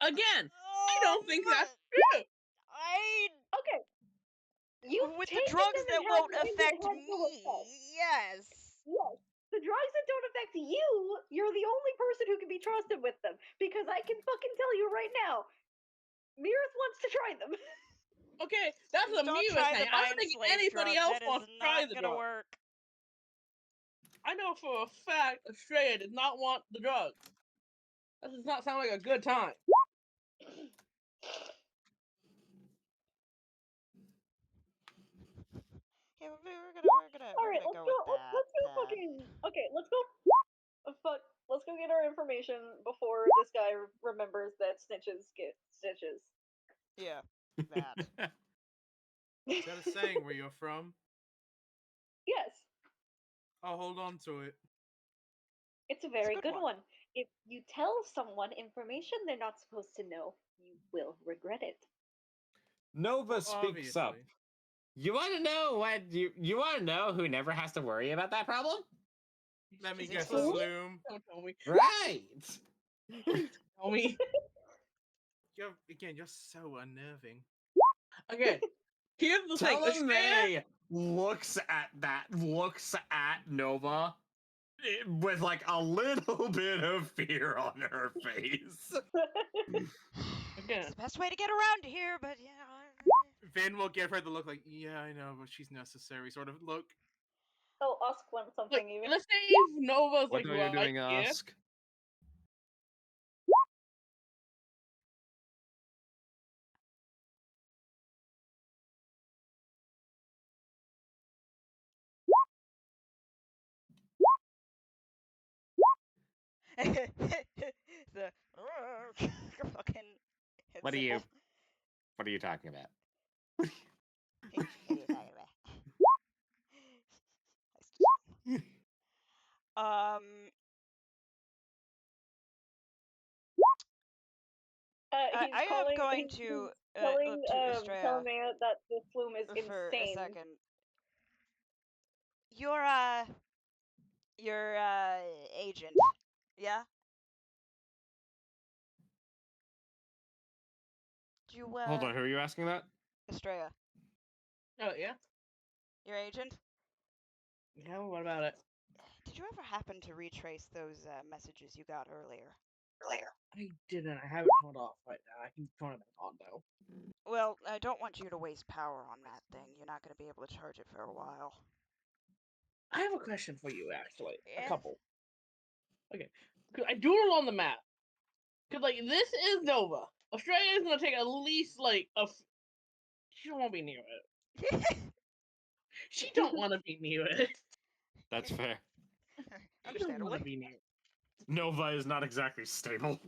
again. I don't think that's true. I Okay. You've with the taken drugs them that and had won't them in affect your head full of me. stuff. Yes. Yes. The drugs that don't affect you, you're the only person who can be trusted with them. Because I can fucking tell you right now, Mirith wants to try them. Okay, that's Just a don't Miwa try thing. the I don't mind think slave anybody drug. else That wants is to try not the gonna drug. work. I know for a fact Australia does not want the drug. That does not sound like a good time. Yeah, All we're right, gonna go with that. Let's go. Fucking okay. Let's go. Fuck. Let's go get our information before this guy remembers that snitches get stitches. Yeah, that. Is that a saying where you're from? Yes, I'll hold on to it. it's a very good good one. one. If you tell someone information they're not supposed to know, you will regret it. Nova Well, speaks up. obviously. You want to know what you want to know who never has to worry about that problem? Let me Is it guess, a Sloom? Sloom. Don't tell me. Right. Tell me. You're so unnerving. Again, here's the thing. Tell Australia, May looks at Nova with like a little bit of fear on her face. Again. It's the best way to get around here, but yeah. Vin will give her the look like, yeah, I know, but she's necessary sort of look. Oh, ask one Look, something even. let's say if Nova's What like are you right doing, here. Ask? The fucking. What are symbol. you? What are you talking about? What are you talking about? Um. He's I am calling. going He's to telling look to Estrella Telemea that the flume is for insane. a second. Your agent, yeah? Do you Hold on, who are you asking that? Estrella, Oh yeah. your agent? Yeah. What about it? Did you ever happen to retrace those messages you got earlier? I didn't. I have it turned off right now. I can turn it back on though. Well, I don't want you to waste power on that thing. You're not going to be able to charge it for a while. I have a question for you, actually. Yeah? A couple. Okay. 'Cause I doodled on the map. Cause like this is Nova. Australia is gonna take at least like she don't want to be near it. She don't want to be near it. That's fair. She don't want to Understandably. be near it. Nova is not exactly stable.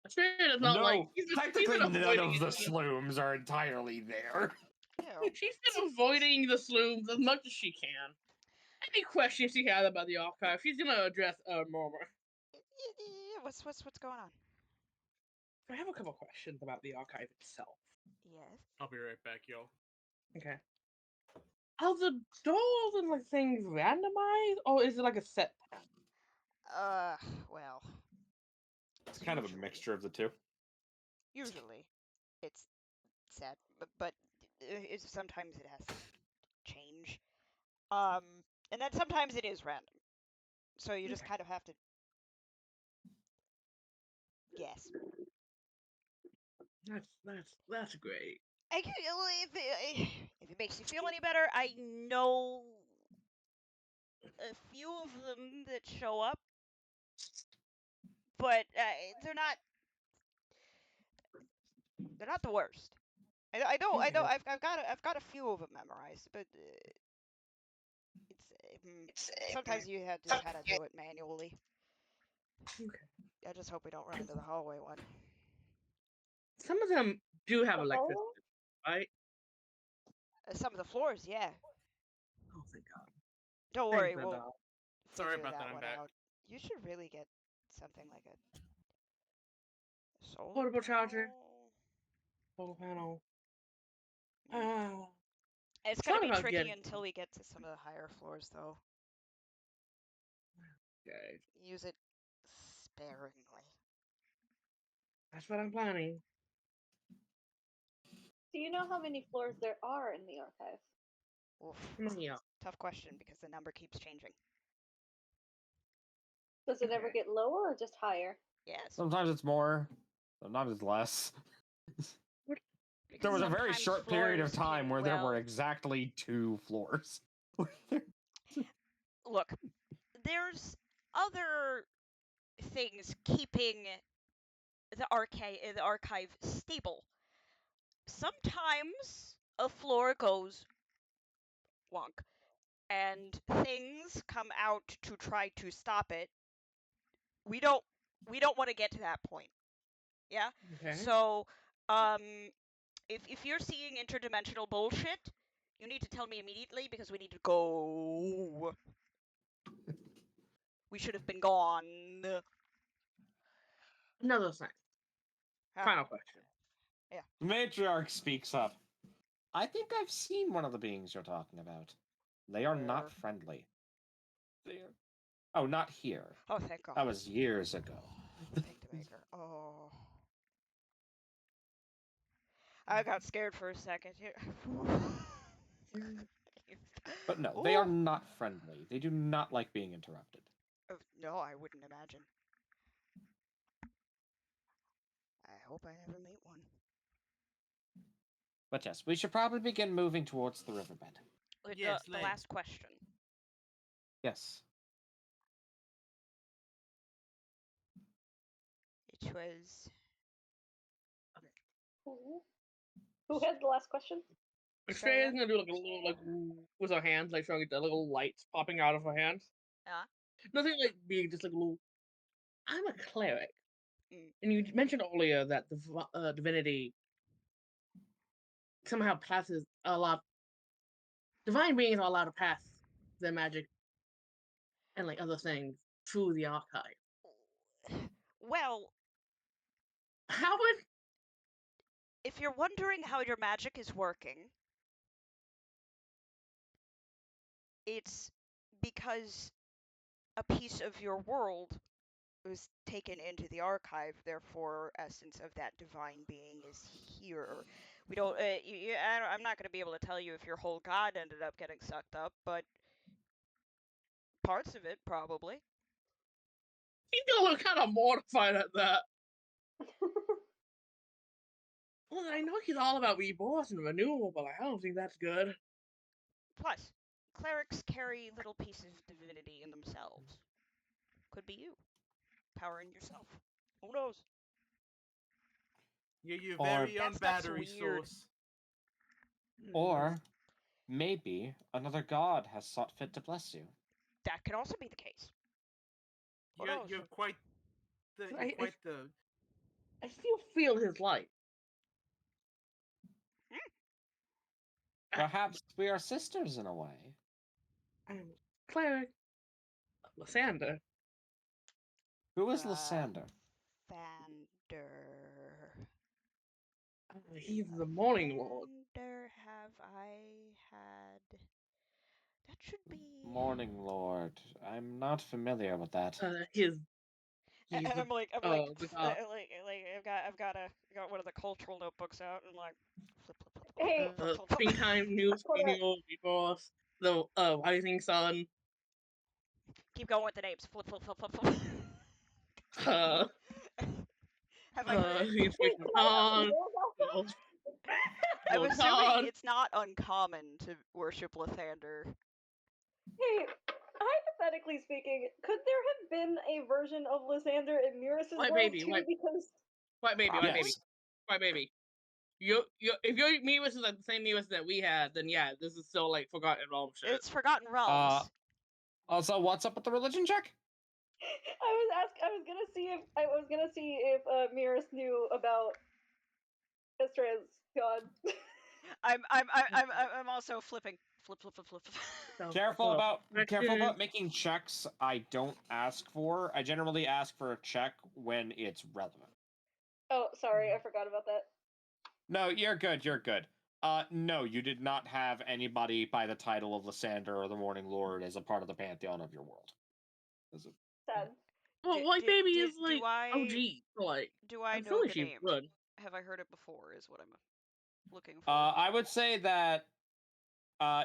Australia does not like. No, She's technically been none avoiding of the it. slooms are entirely there. Ew. She's been avoiding the slooms as much as she can. Any questions she has about the archive, she's gonna address Murmur. What's going on? I have a couple questions about the archive itself. Yes. I'll be right back, y'all. Okay. Are the doors and like things randomized, or is it like a set pattern? Well, It's kind of a Usually. mixture of the two. usually it's set, but sometimes it has to change. And then sometimes it is random. So you just Okay. kind of have to guess. That's great. If it makes you feel any better, I know a few of them that show up, but they're not the worst. I know Okay. I've got a few of them memorized, but sometimes you had to kind of do it manually. Okay. I just hope we don't run into the hallway one. Some of them do have The electricity, hallway? right? Some of the floors, yeah. Oh, thank God. Don't Thank worry, the we'll dog. Sorry figure about that, that I'm one back. out. You should really get something like a solar Portable charger. panel. Solar panel. Mm. It's It's gonna not be about tricky getting until we get to some of the higher floors, though. okay. Use it sparingly. That's what I'm planning. Do you know how many floors there are in the archive? Oof. Yeah. Tough question because the number keeps changing. Does it ever Okay. get lower or just higher? Yes. Sometimes it's more. Not as less. Because There was a very sometimes short period of floors time can, where there were well, exactly 2 floors. look, there's other things keeping the archive stable. Sometimes a floor goes wonk, and things come out to try to stop it. We don't want to get to that point. Yeah. Okay. So, if you're seeing interdimensional bullshit, you need to tell me immediately because we need to go. We should have been gone. Another thing. Huh? Final question. The matriarch speaks up. I think I've seen one of the beings you're talking about. They are Where? not friendly. They are... Oh, not here. Oh, thank God. That was years ago. Thank the maker. Oh. I got scared for a second. But no, they are Ooh. not friendly. They do not like being interrupted. Oh, no, I wouldn't imagine. I hope I never meet one. But yes, we should probably begin moving towards the riverbed. Yes, The Len. last question. Yes. It was. Who has the last question? Experience gonna do like a little like with her hands, like showing the little lights popping out of her hands. Nothing like being just like a little. I'm a cleric, and you mentioned earlier that the divinity somehow passes a lot. Divine beings are allowed to pass their magic and like other things through the archive. Well, How would if you're wondering how your magic is working, it's because a piece of your world was taken into the archive, therefore essence of that divine being is here. We don't I'm not going to be able to tell you if your whole god ended up getting sucked up, but parts of it probably. he's gonna look kind of mortified at that? Well, I know he's all about rebirth and renewal, but I don't think that's good. Plus, clerics carry little pieces of divinity in themselves. Could be you, powering yourself. Who knows? You're your Or- very own That stuff's battery weird. source. Or maybe another god has sought fit to bless you. That could also be the case. Who knows? You're quite the. I- You're quite the. I still feel his light. Perhaps we are sisters in a way. I'm cleric Lysander. Who is Lysander? Vander. He's the Morning Lord. Vander have I had? That should be. Morning Lord. I'm not familiar with that. He's And the, I'm like, the god. I've got one of the cultural notebooks out and like, flip, flip, flip, Hey, flip, flip, flip, flip. Springtime news, Hold on. renewal, rebirth, the rising sun. Keep going with the names. Flip, flip, flip, flip, flip. Have I heard The it? inspiration of Can I have Khan. some gold also? I'm Lord assuming Khan. it's not uncommon to worship Lathander. Hey, hypothetically speaking, could there have been a version of Lysander in Miras's White world baby, too? white- Because White baby, white baby, Yes. white baby. If your Miwas is like the same Miwas that we had, then yeah, this is still like Forgotten Realm shit. It's Forgotten Realms. Also, what's up with the religion check? I was gonna see if Miras knew about Estra's god. I'm also flipping. Flip, flip, flip, flip. So, Careful about correction. making checks I don't ask for. I generally ask for a check when it's relevant. Oh, sorry, I forgot about that. No, you're good, you're good. No, you did not have anybody by the title of Lysander or the Morning Lord as a part of the pantheon of your world. Sad. Well, Do- White do- baby do- is like do I- OG. So like, Do I I'm know feeling the she's name? good. Have I heard it before? Is what I'm looking for. I would say that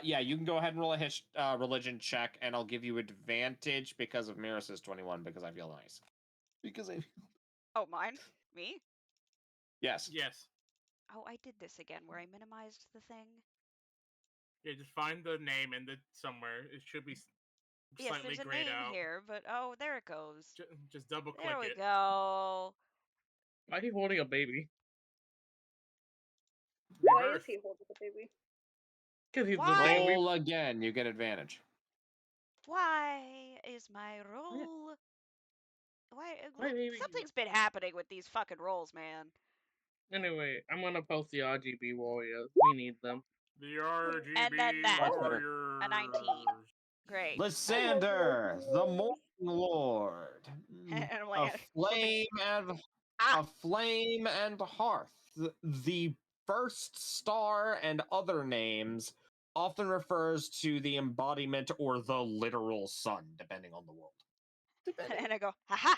yeah, you can go ahead and roll a religion check, and I'll give you advantage because of Miras's 21, because I feel nice. Because I Oh, mine? Me? Yes. Yes. Oh, I did this again, where I minimized the thing. Yeah, just find the name and somewhere. It should be Yes, slightly there's a grayed name out. here, but oh, there it goes. Just double click There we it. go. Why are you holding a baby? Why Rebirth. is he holding the baby? Because he's the Why? baby. Roll again. You get advantage. Why is my roll? Why? Why, baby? Something's been happening with these fucking rolls, man. Anyway, I'm gonna post the RGB warriors. We need them. The RGB And then that. Much better. Warriors. A 19. Great. Lysander, the Morning Lord. And I'm A like, flipping. a flame and hearth. The first star and other names often refers to the embodiment or the literal sun, depending on the world. And I go, haha,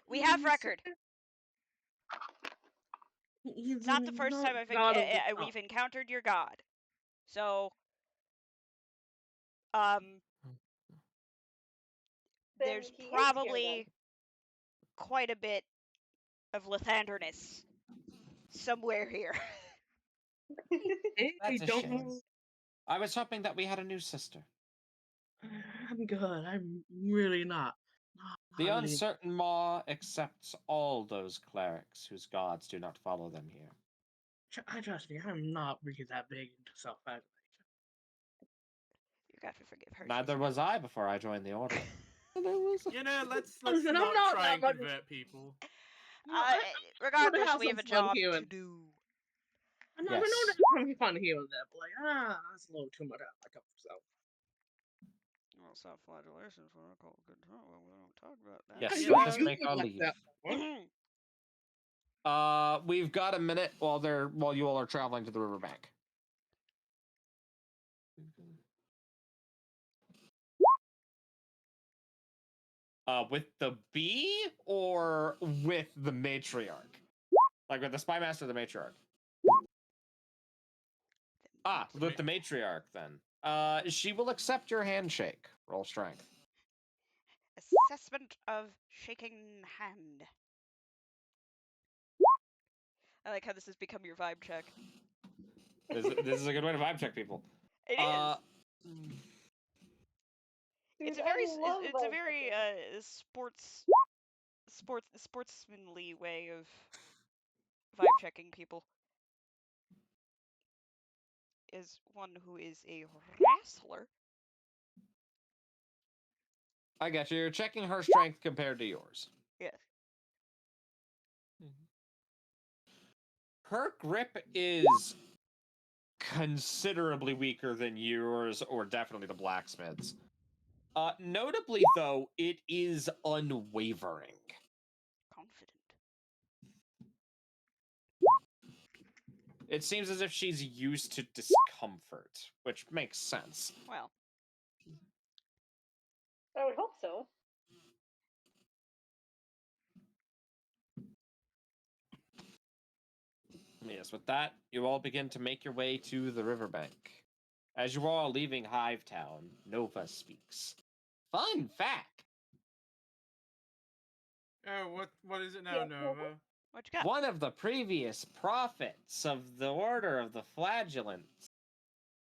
we have record. He's Not the first time God of the we've sun. encountered your god. So, Then there's he is here, probably quite a bit of Lathanderness somewhere here. Hey, That's a don't shame. know. I was hoping that we had a new sister. I'm good. I'm really not. The Not really. uncertain Maw accepts all those clerics whose gods do not follow them here. Trust me, I'm not really that big into self-adulation. You got to forgive her. Neither was I before I joined the order. You know, let's Listen, I'm not not try that and much- convert people. Regardless, have we have some a fun job here to and- do. I know Yes. there's some fun here and there, but that's a little too much out of my comfort zone. Well, self-flagellation is what I call good time. Well, we don't talk about that. Yes, Yeah, let no, us you make our like leave. that. What? We've got a minute while you all are traveling to the riverbank. With the bee or with the matriarch? Like with the spy master or the matriarch? With the matriarch then. She will accept your handshake. Roll strength. Assessment of shaking hand. I like how this has become your vibe check. This is a good way to vibe check people. It is. It's a very love it's a vibe very checking. sportsmanly way of vibe checking people. Is one who is a wrestler. I got you. You're checking her strength compared to yours. Yes. Her grip is considerably weaker than yours, or definitely the blacksmith's. Notably, though, it is unwavering. Confident. It seems as if she's used to discomfort, which makes sense. Well, I would hope so. Yes, with that, you all begin to make your way to the riverbank. As you are all leaving Hivetown, Nova speaks. Fun fact! Oh, what is it now, Yeah, Nova? what you got? One of the previous prophets of the Order of the Flagellants.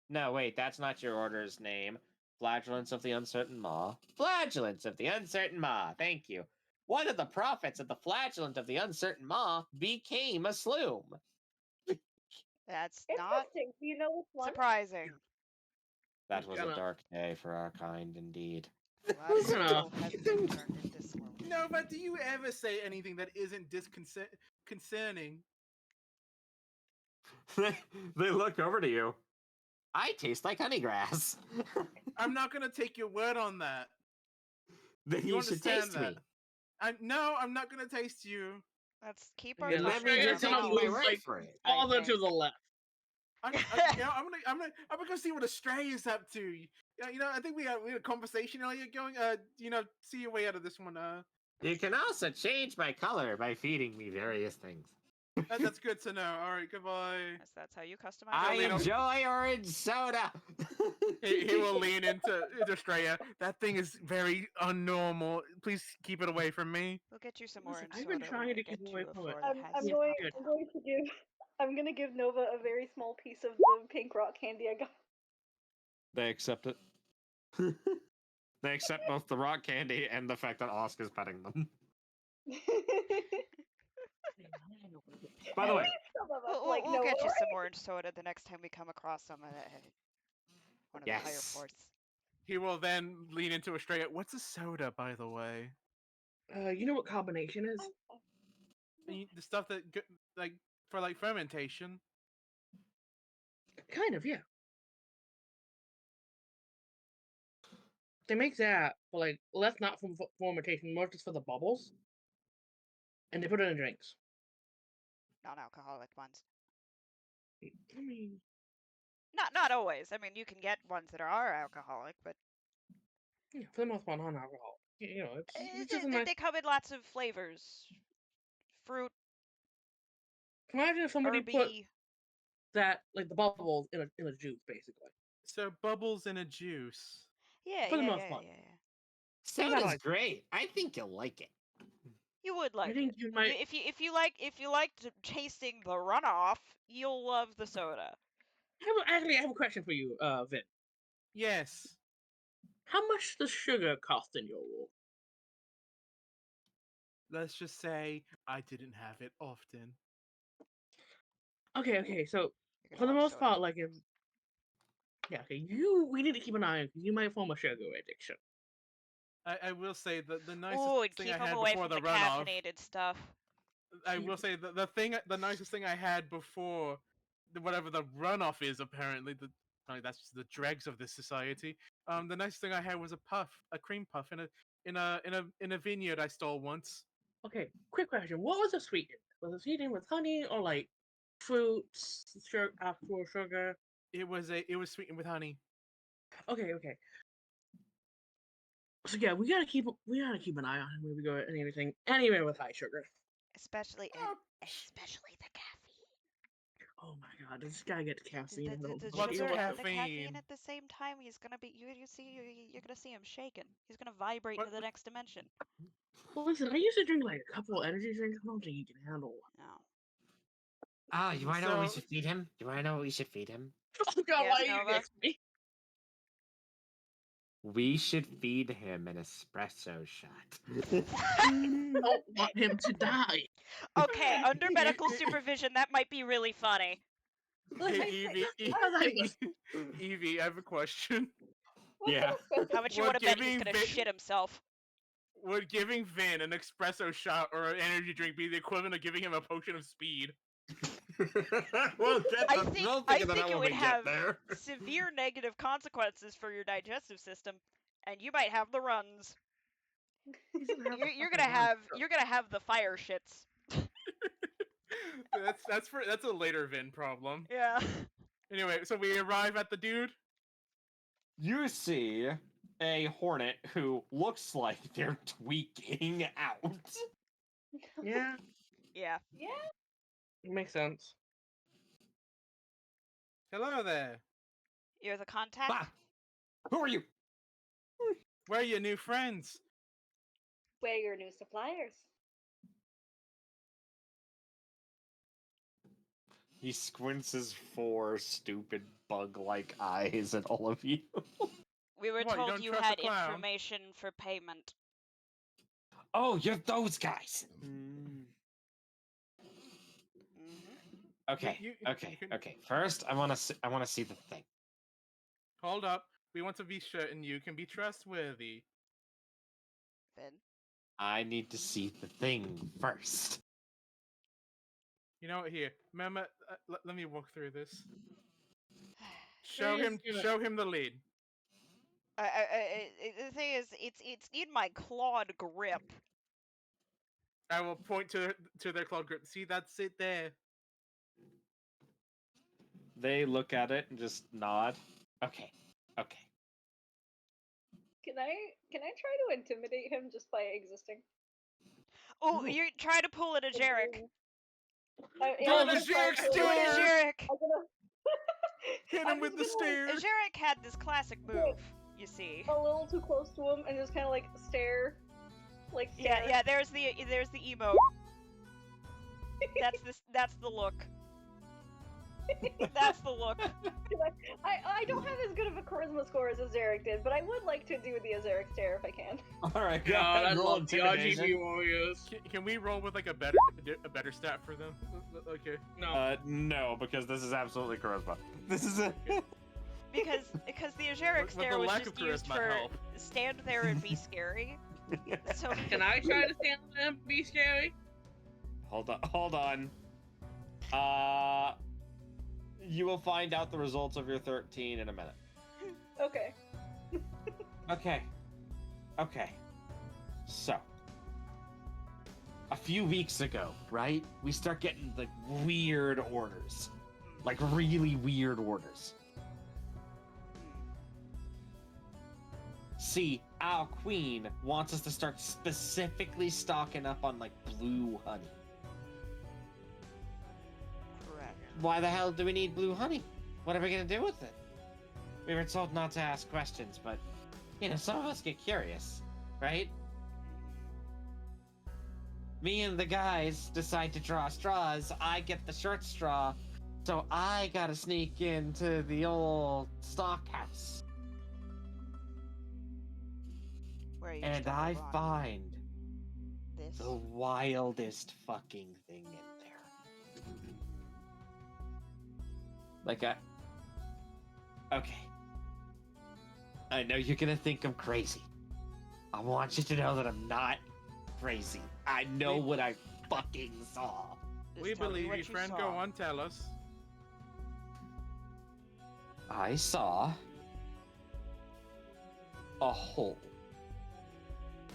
No, wait, that's not your order's name. Flagellants of the Uncertain Maw. Flagellants of the Uncertain Maw, thank you. One of the prophets of the Flagellant of the Uncertain Maw became a Sloom. That's not Interesting. Do you know which one? surprising. That was a Gonna- dark day for our kind indeed. A lot of Gonna- people have been turned into slow. Nova, do you ever say anything that isn't concerning? They look over to you. I taste like honeygrass. I'm not gonna take your word on that. Then You you should understand taste that? me. No, I'm not gonna taste you. Let's keep Yeah, our Then that tongue that means in you're our gonna taking mouth. my lose, word like, for it. I Farther to think. the left. I'm gonna see what Astray is up to. I think we had a conversation earlier. Going, see your way out of this one. You can also change my color by feeding me various things. That's good to know. All right, goodbye. That's how you customize I lean it. on- enjoy orange soda. He will lean into Straya. That thing is very unnormal. Please keep it away from me. We'll get you some Listen, orange I've soda been when trying we to get keep to away a from it. floor that has I'm Yeah, some. going. good. I'm going to give. I'm gonna give Nova a very small piece of the pink rock candy I got. They accept it. They accept both the rock candy and the fact that Oscar's petting them. By the At way, least some of us We'll, like we'll Nova, get you some right? orange soda the next time we come across some of one of the higher Yes. floors. He will then lean into Straya. What's a soda, by the way? You know what combination is? The stuff that like for like fermentation. Kind of, yeah. They make that for like less not from fermentation, more just for the bubbles, and they put it in drinks. Non-alcoholic ones. I mean, Not always. I mean, you can get ones that are alcoholic, but yeah, for the most part, non-alcohol. You know, it's just a they, nice. they come in lots of flavors. Fruit, Imagine if somebody put herby. that like the bubbles in a juice, basically. So bubbles in a juice. Yeah, For the yeah, most yeah, part. yeah, yeah. soda's like- great. I think you'll like it. You would I like think it. you might. If you like tasting the runoff, you'll love the soda. Actually, I have a question for you, Vin. Yes. How much does sugar cost in your rule? Let's just say I didn't have it often. Okay, so You're for gonna the love most soda. part, like okay, we need to keep an eye on because you might form a sugar addiction. I will say the nicest Ooh, and thing keep I them had away before from the the runoff. caffeinated stuff. I will say the nicest thing I had before whatever the runoff is apparently that's just the dregs of this society. The nicest thing I had was a cream puff in a vineyard I stole once. Okay, quick question: what was it sweetened? Was it sweetened with honey or like fruits, sugar, actual sugar? It was sweetened with honey. Okay. So yeah, we gotta keep an eye on him when we go anywhere with high sugar. Especially Oh, especially the caffeine. Oh my god, does this guy get caffeine? I don't The know. What's sugar and the caffeine? caffeine at the same time. He's gonna be you're gonna see him shaking. He's gonna vibrate What- into the next dimension. Well, listen, I used to drink like a couple of energy drinks. I don't think you can handle one. No. Oh, you wanna know what we So- should feed him? You wanna know what we should feed him? Oh god, Yes, why are you Nova? next to me? We should feed him an espresso shot. I don't want him to die. Okay, under medical supervision, that might be really funny. Hey, Evie, Evie, I have a question. What's Yeah. an espresso? How much you Would want to bet he's giving gonna shit himself? Would giving Vin an espresso shot or an energy drink be the equivalent of giving him a potion of speed? Well, I think it would have there. severe negative consequences for your digestive system, and you might have the runs. You're gonna have the fire shits. That's a later Vin problem. Yeah. Anyway, so we arrive at the dude. You see a hornet who looks like they're tweaking out. Yeah, Yeah. Yeah. it makes sense. Hello there. You're the contact. Bah! Who are you? We're your new friends. We're your new suppliers. He squints his 4 stupid bug-like eyes at all of you. We were What, you told don't you trust a had clown? information for payment. Oh, you're those guys. Mm-hmm. Okay, You okay, can- okay. First, I want to see the thing. Hold up. We want to be certain you can be trustworthy. Finn. I need to see the thing first. You know what? Here, remember. Let me walk through this. Show Please him. do it. Show him the lead. The thing is, it's in my clawed grip. I will point to their claw grip. See, that's it there. They look at it and just nod. Okay, okay. Can I try to intimidate him just by existing? Oh, Ooh. you try to pull it a In Jarek. room? Go I'm the gonna try Zerg to- Do it, stare! Azeric! I'm gonna- Hit I'm him with the just gonna, stare! Azeric had this classic move, you see. a little too close to him and just kind of like stare. Like Yeah, stare. yeah, there's the emote. That's the look. That's the look. I don't have as good of a charisma score as Azeric did, but I would like to do the Azeric stare if I can. All right, go God, I ahead, roll love the intimidation. RGB Warriors. Can we roll with like a better stat for them? Okay. No. No, because this is absolutely charisma. This is it. Because the Azeric With stare the was lack just of used charisma for help. stand there and be scary. So Can I try to stand there and be scary? Hold on. You will find out the results of your 13 in a minute. Okay. Okay. So, a few weeks ago, right? We start getting like weird orders. Like really weird orders. See, our queen wants us to start specifically stocking up on like blue honey. correct. Why the hell do we need blue honey? What are we gonna do with it? We were told not to ask questions, but you know, some of us get curious, right? Me and the guys decide to draw straws. I get the short straw, so I gotta sneak into the old stock house. Where you And I find this. the wildest fucking thing in there. Like okay. I know you're gonna think I'm crazy. I want you to know that I'm not crazy. I know what I fucking saw. Just We tell me believe what you, you friend. saw. Go on, tell us. I saw a hole.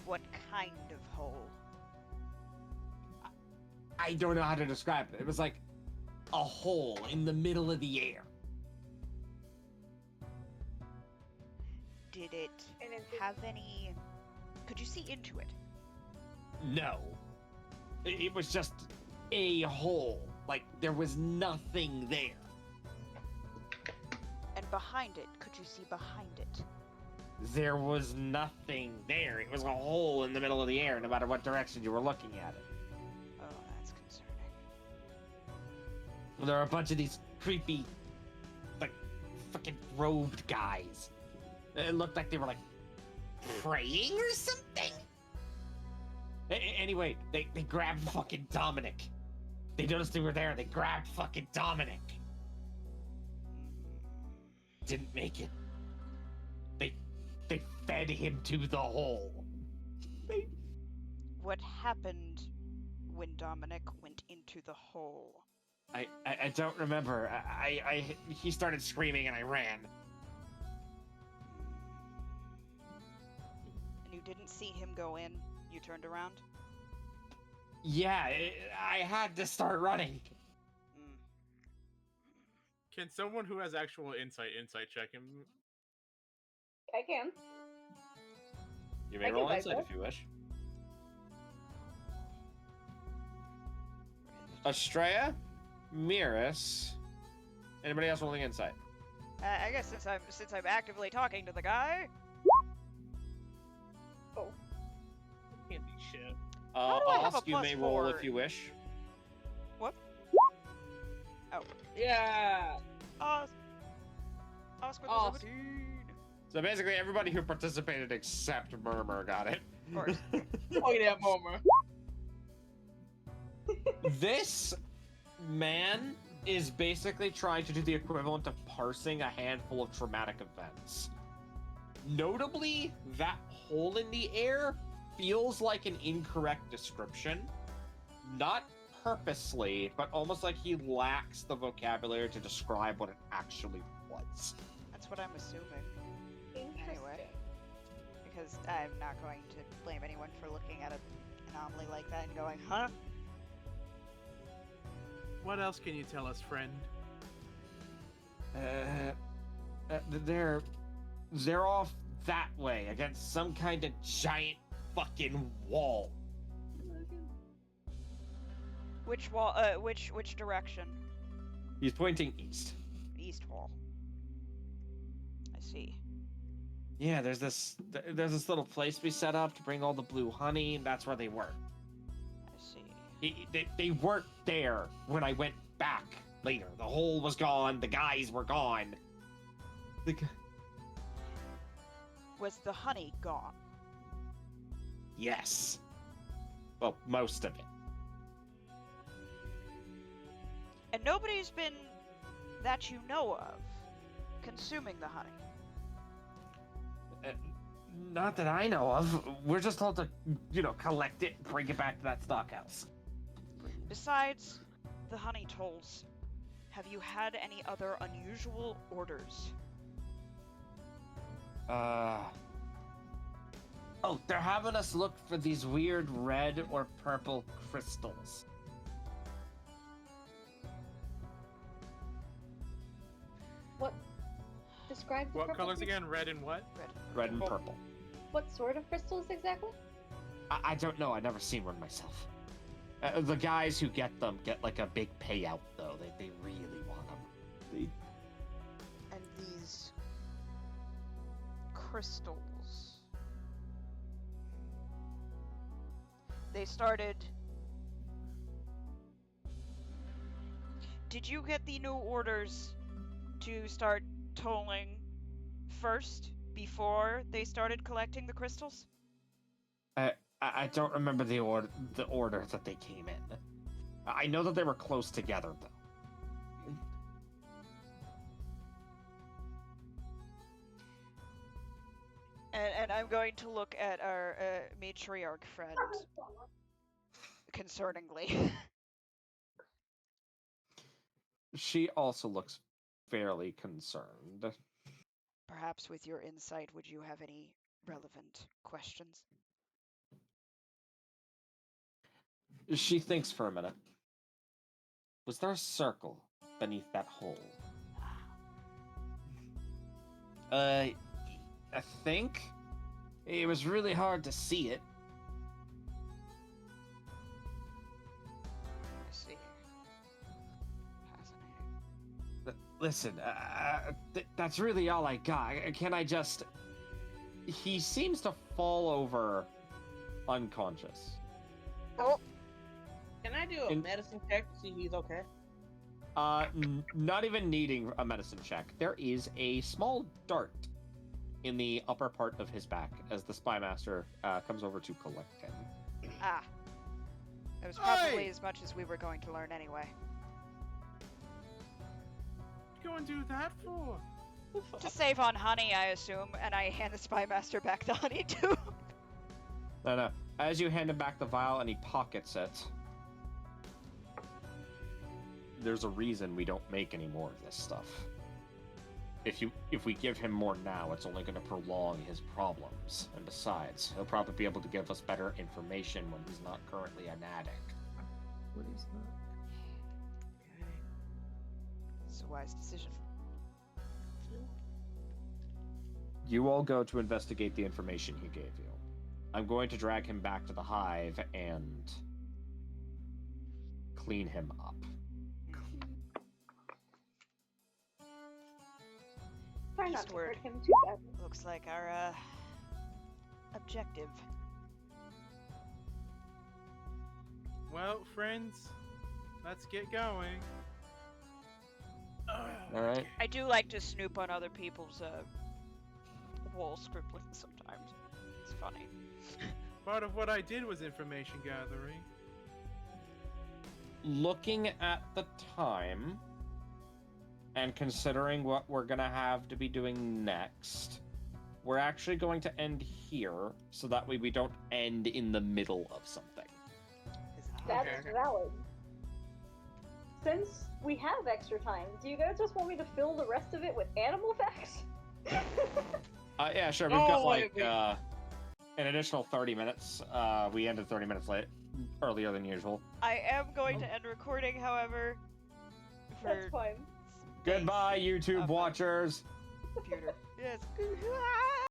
What kind of hole? I don't know how to describe it. It was like a hole in the middle of the air. Did it And it have any? Could you see into it? No. It was just a hole. Like there was nothing there. And behind it, could you see behind it? There was nothing there. It was a hole in the middle of the air, no matter what direction you were looking at it. Oh, that's concerning. There are a bunch of these creepy, like, fucking robed guys. It looked like they were, like, praying or something? Anyway, they grabbed fucking Dominic. They noticed they were there. They grabbed fucking Dominic. Didn't make it. They fed him to the hole. What happened when Dominic went into the hole? I don't remember. He started screaming and I ran. And you didn't see him go in? You turned around? Yeah, I had to start running. Mm. Can someone who has actual insight check him? I can. You I may can roll buy insight both. if you wish. Estrella, Miris, anybody else rolling insight? I guess since I'm actively talking to the guy, Can't be shit. How do I have a Osk, you may roll +4? if you wish. Yeah. Oscar Oh. 17. So basically, everybody who participated except Murmur got it. Of course. Oh yeah, Momer. This man is basically trying to do the equivalent of parsing a handful of traumatic events. Notably, that hole in the air feels like an incorrect description. Not purposely, but almost like he lacks the vocabulary to describe what it actually was. That's what I'm assuming. Interesting. Because I'm not going to blame anyone for looking at an anomaly like that and going, huh? What else can you tell us, friend? They're off that way against some kind of giant fucking wall. Which wall? Which direction? He's pointing east. East wall. I see. Yeah, there's this little place we set up to bring all the blue honey, and that's where they were. I see. They weren't there when I went back later. The hole was gone. The guys were gone. Was the honey gone? Yes. Well, most of it. And nobody's been, that you know of, consuming the honey. Not that I know of. We're just told to, collect it, bring it back to that stockhouse. Besides the honey tolls, have you had any other unusual orders? Oh, they're having us look for these weird red or purple crystals. What? Describe the What purple colors crystals? again? Red and what? Red and purple. What sort of crystals exactly? I don't know. I've never seen one myself. The guys who get them get like a big payout, though. They really want them. And these crystals, they started... Did you get the new orders to start tolling first, before they started collecting the crystals? I don't remember the order that they came in. I know that they were close together, though. And I'm going to look at our matriarch friend concerningly. She also looks fairly concerned. Perhaps with your insight, would you have any relevant questions? She thinks for a minute. Was there a circle beneath that hole? I think it was really hard to see it. I see. Fascinating. Listen, that's really all I got. Can I just... He seems to fall over unconscious. Oh. Can I do a medicine check to see if he's okay? Not even needing a medicine check. There is a small dart in the upper part of his back as the spy master comes over to collect him. Ah. That was probably Hey! as much as we were going to learn anyway. Go and do that for? To save on honey, I assume, and I hand the spy master back the honey too. No. As you hand him back the vial and he pockets it, there's a reason we don't make any more of this stuff. If we give him more now, it's only going to prolong his problems. And besides, he'll probably be able to give us better information when he's not currently an addict. What is that? Okay. It's a wise decision. You all go to investigate the information he gave you. I'm going to drag him back to the hive and clean him up. Try not to Eastward. hurt him too badly. Looks like our objective. Well, friends, let's get going. All right. I do like to snoop on other people's wall scribbling sometimes. It's funny. Part of what I did was information gathering. Looking at the time and considering what we're going to have to be doing next, we're actually going to end here so that way we don't end in the middle of something. That's Okay. valid. Since we have extra time, do you guys just want me to fill the rest of it with animal facts? Yeah, sure. We've Oh, got like wait. an additional 30 minutes. We ended 30 minutes earlier than usual. I am going to end recording, however, That's for fine. Goodbye, YouTube Okay. watchers. computer. Yes.